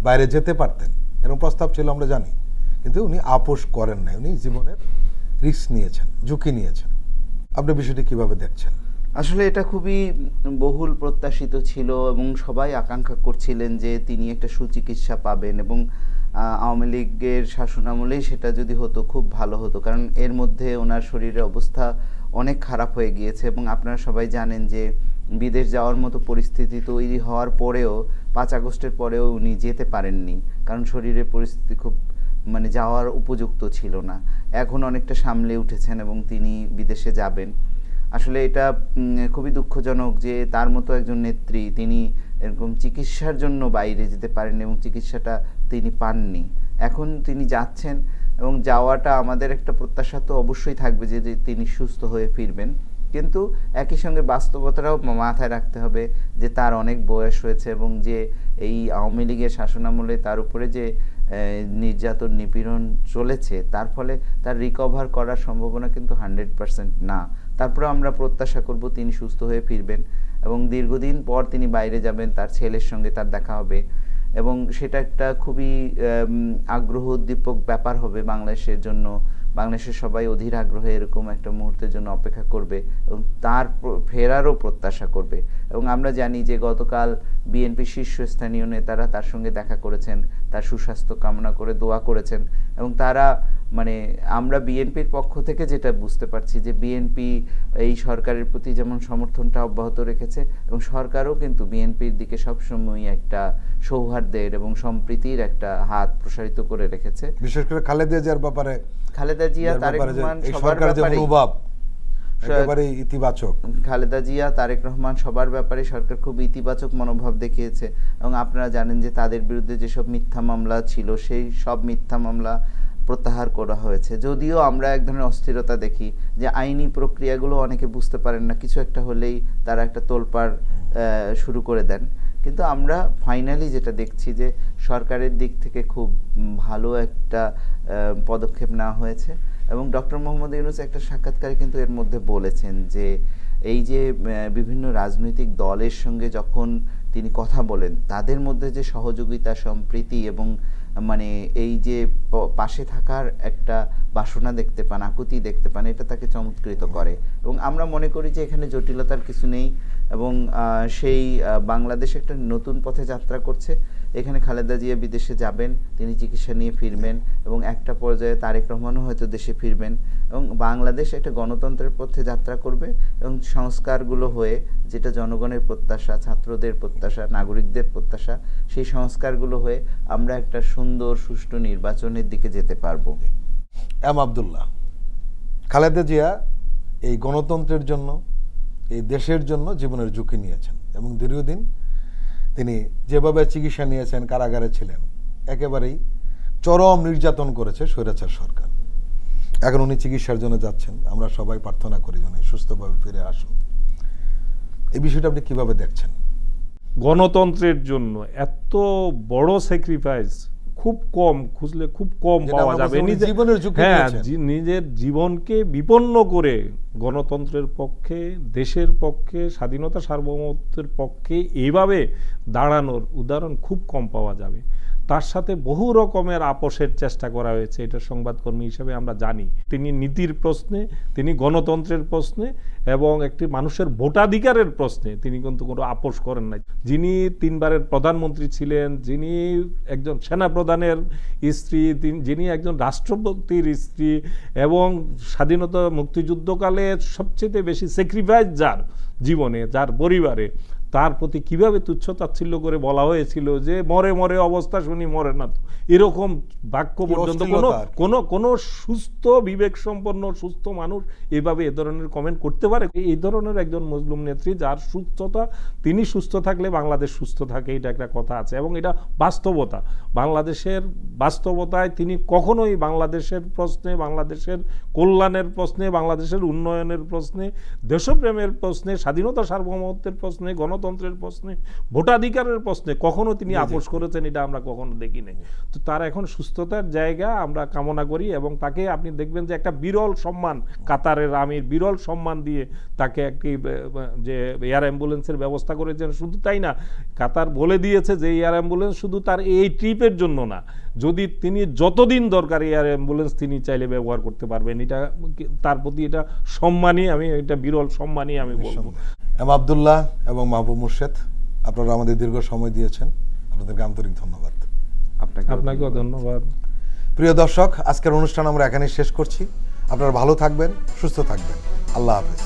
বাইরে যেতে পারতেন, এরকম প্রস্তাব ছিল আমরা জানি, কিন্তু উনি আপোষ করেন নাই। উনি জীবনের রিস্ক নিয়েছেন, ঝুঁকি নিয়েছেন। আপনি বিষয়টি কিভাবে দেখছেন? আসলে এটা খুবই বহুল প্রত্যাশিত ছিল এবং সবাই আকাঙ্ক্ষা করছিলেন যে তিনি একটা সুচিকিৎসা পাবেন, এবং আওয়ামী লীগের শাসনামলেই সেটা যদি হতো খুব ভালো হতো, কারণ এর মধ্যে ওনার শরীরের অবস্থা অনেক খারাপ হয়ে গিয়েছে এবং আপনারা সবাই জানেন যে বিদেশ যাওয়ার মতো পরিস্থিতি তৈরি হওয়ার পরেও 5 আগস্টের পরেও উনি যেতে পারেননি, কারণ শরীরের পরিস্থিতি খুব মানে যাওয়ার উপযুক্ত ছিল না। এখন অনেকটা সামলে উঠেছেন এবং তিনি বিদেশে যাবেন। আসলে এটা খুবই দুঃখজনক যে তার মতো একজন নেত্রী তিনি এরকম চিকিৎসার জন্য বাইরে যেতে পারেন এবং চিকিৎসাটা তিনি পাননি। এখন তিনি যাচ্ছেন এবং যাওয়াটা আমাদের একটা প্রত্যাশা তো অবশ্যই থাকবে যে তিনি সুস্থ হয়ে ফিরবেন, কিন্তু একই সঙ্গে বাস্তবতাটাও মাথায় রাখতে হবে যে তার অনেক বয়স হয়েছে এবং যে এই আওয়ামী লীগের শাসনামলে তার উপরে যে নির্যাতন নিপীড়ন চলেছে তার ফলে তার রিকভার করার সম্ভাবনা কিন্তু 100% না। তারপরে আমরা প্রত্যাশা করব তিনি সুস্থ হয়ে ফিরবেন এবং দীর্ঘদিন পর তিনি বাইরে যাবেন, তার ছেলের সঙ্গে তার দেখা হবে এবং সেটা একটা খুবই আগ্রহ উদ্দীপক ব্যাপার হবে বাংলাদেশের জন্য। বাংলাদেশের সবাই অধীর আগ্রহে এরকম একটা মুহূর্তের জন্য অপেক্ষা করবে এবং তার ফেরারও প্রত্যাশা করবে। এবং আমরা জানি যে গতকাল বিএনপি শীর্ষস্থানীয় নেতারা তার সঙ্গে দেখা করেছেন, তার সুস্বাস্থ্য কামনা করে দোয়া করেছেন এবং তারা মানে আমরা বিএনপির পক্ষ থেকে যেটা বুঝতে পারছি যে বিএনপি এই সরকারের প্রতি যেমন সমর্থনটা অব্যাহত রেখেছে এবং সরকারও কিন্তু বিএনপির দিকে সবসময় একটা সৌহার্দ্যের এবং সম্প্রীতির একটা হাত প্রসারিত করে রেখেছে। বিশেষ করে খালেদা জিয়ার ব্যাপারে খালেদা জিয়া, তারেক রহমান সবার ব্যাপারে একেবারেই ইতিবাচক। খালেদা জিয়া, তারেক রহমান সবার ব্যাপারে সরকার খুব ইতিবাচক মনোভাব দেখিয়েছে এবং আপনারা জানেন যে তাদের বিরুদ্ধে যেসব মিথ্যা মামলা ছিল সেই সব মিথ্যা মামলা প্রত্যাহার করা হয়েছে। যদিও আমরা এক ধরনের অস্থিরতা দেখি যে আইনি প্রক্রিয়াগুলো অনেকে বুঝতে পারেন না, কিছু একটা হলেই তারা একটা তোলপাড় শুরু করে দেন, কিন্তু আমরা ফাইনালি যেটা দেখছি যে সরকারের দিক থেকে খুব ভালো একটা পদক্ষেপ নেওয়া হয়েছে এবং ডক্টর মোহাম্মদ ইউনূস একটা সাক্ষাৎকারে কিন্তু এর মধ্যে বলেছেন যে এই যে বিভিন্ন রাজনৈতিক দলের সঙ্গে যখন তিনি কথা বলেন তাদের মধ্যে যে সহযোগিতা, সম্প্রীতি এবং মানে এই যে পাশে থাকার একটা বাসনা দেখতে পান, আকুতি দেখতে পান, এটা তাকে চমৎকৃত করে এবং আমরা মনে করি যে এখানে জটিলতার কিছু নেই এবং সেই বাংলাদেশ একটা নতুন পথে যাত্রা করছে। এখানে খালেদা জিয়া বিদেশে যাবেন, তিনি চিকিৎসা নিয়ে ফিরবেন এবং একটা পর্যায়ে তারেক রহমানও হয়তো দেশে ফিরবেন এবং বাংলাদেশ একটা গণতন্ত্রের পথে যাত্রা করবে এবং সংস্কারগুলো হয়ে যেটা জনগণের প্রত্যাশা, ছাত্রদের প্রত্যাশা, নাগরিকদের প্রত্যাশা, সেই সংস্কারগুলো হয়ে আমরা একটা সুন্দর সুষ্ঠু নির্বাচনের দিকে যেতে পারবো। আব্দুল্লাহ, খালেদা জিয়া এই গণতন্ত্রের জন্য, এই দেশের জন্য জীবনের ঝুঁকি নিয়েছেন এবং দীর্ঘদিন তিনি যেভাবে চিকিৎসা নিয়েছেন, কারাগারে ছিলেন, একেবারেই চরম নির্যাতন করেছে স্বৈরাচার সরকার। এখন উনি চিকিৎসার জন্য যাচ্ছেন, আমরা সবাই প্রার্থনা করি যেন সুস্থভাবে ফিরে আসুন। এই বিষয়টা আপনি কিভাবে দেখছেন? গণতন্ত্রের জন্য এত বড় স্যাক্রিফাইস খুব কম, খুঁজলে খুব কম পাওয়া যাবে। নিজের জীবনকে বিপন্ন করে গণতন্ত্রের পক্ষে, দেশের পক্ষে, স্বাধীনতা সার্বভৌমত্বের পক্ষে এইভাবে দাঁড়ানোর উদাহরণ খুব কম পাওয়া যাবে। তার সাথে বহু রকমের আপোষের চেষ্টা করা হয়েছে, এটা সংবাদকর্মী হিসেবে আমরা জানি। তিনি নীতির প্রশ্নে, তিনি গণতন্ত্রের প্রশ্নে এবং একটি মানুষের ভোটাধিকারের প্রশ্নে তিনি কিন্তু কোনো আপোষ করেন নাই। যিনি 3 বারের প্রধানমন্ত্রী ছিলেন, যিনি একজন সেনাপ্রধানের স্ত্রী, যিনি একজন রাষ্ট্রপতির স্ত্রী এবং স্বাধীনতা মুক্তিযুদ্ধকালে সবচেয়ে বেশি স্যাক্রিফাইস যার জীবনে, যার পরিবারে, তার প্রতি কিভাবে তুচ্ছ-তাচ্ছিল্য করে বলা হয়েছিল যে মরে মরে অবস্থা শুনি মরে না, তো এরকম বাক্য পর্যন্ত কোনো সুস্থ বিবেক সম্পন্ন সুস্থ মানুষ এভাবে এ ধরনের কমেন্ট করতে পারে? এই ধরনের একজন মজলুম নেত্রী, যার সুস্থতা, তিনি সুস্থ থাকলে বাংলাদেশ সুস্থ থাকে, এটা একটা কথা আছে এবং এটা বাস্তবতা। বাংলাদেশের বাস্তবতায় তিনি কখনোই বাংলাদেশের প্রশ্নে, বাংলাদেশের কল্যাণের প্রশ্নে, বাংলাদেশের উন্নয়নের প্রশ্নে, দেশপ্রেমের প্রশ্নে, স্বাধীনতা সার্বভৌমত্বের প্রশ্নে, গণতন্ত্রের প্রশ্নে, ভোটাধিকারের প্রশ্নে কখনো তিনি আপোষ করেছেন এটা আমরা কখনো দেখি নাই। তো তার এখন সুস্থতার জায়গা আমরা কামনা করি এবং তাকে আপনি দেখবেন যে একটা বিরল সম্মান, কাতারের আমির বিরল সম্মান দিয়ে তাকে একটি যে এয়ার অ্যাম্বুলেন্সের ব্যবস্থা করেছেন। শুধু তাই না, কাতার বলে দিয়েছে যে এয়ার অ্যাম্বুলেন্স শুধু তার এই ট্রিপের জন্য না, যদি তিনি যতদিন দরকার এয়ার অ্যাম্বুলেন্স তিনি চাইলে ব্যবহার করতে পারবেন। এটা তার প্রতি এটা সম্মানই, আমি এটা বিরল সম্মানই আমি বলবো। আব্দুল্লাহ এবং মাহবুব মুর্শেদ, আপনারা আমাদের দীর্ঘ সময় দিয়েছেন, আপনাদেরকে আন্তরিক ধন্যবাদ। আপনাকেও ধন্যবাদ। প্রিয় দর্শক, আজকের অনুষ্ঠান আমরা এখানেই শেষ করছি। আপনারা ভালো থাকবেন, সুস্থ থাকবেন। আল্লাহ হাফেজ।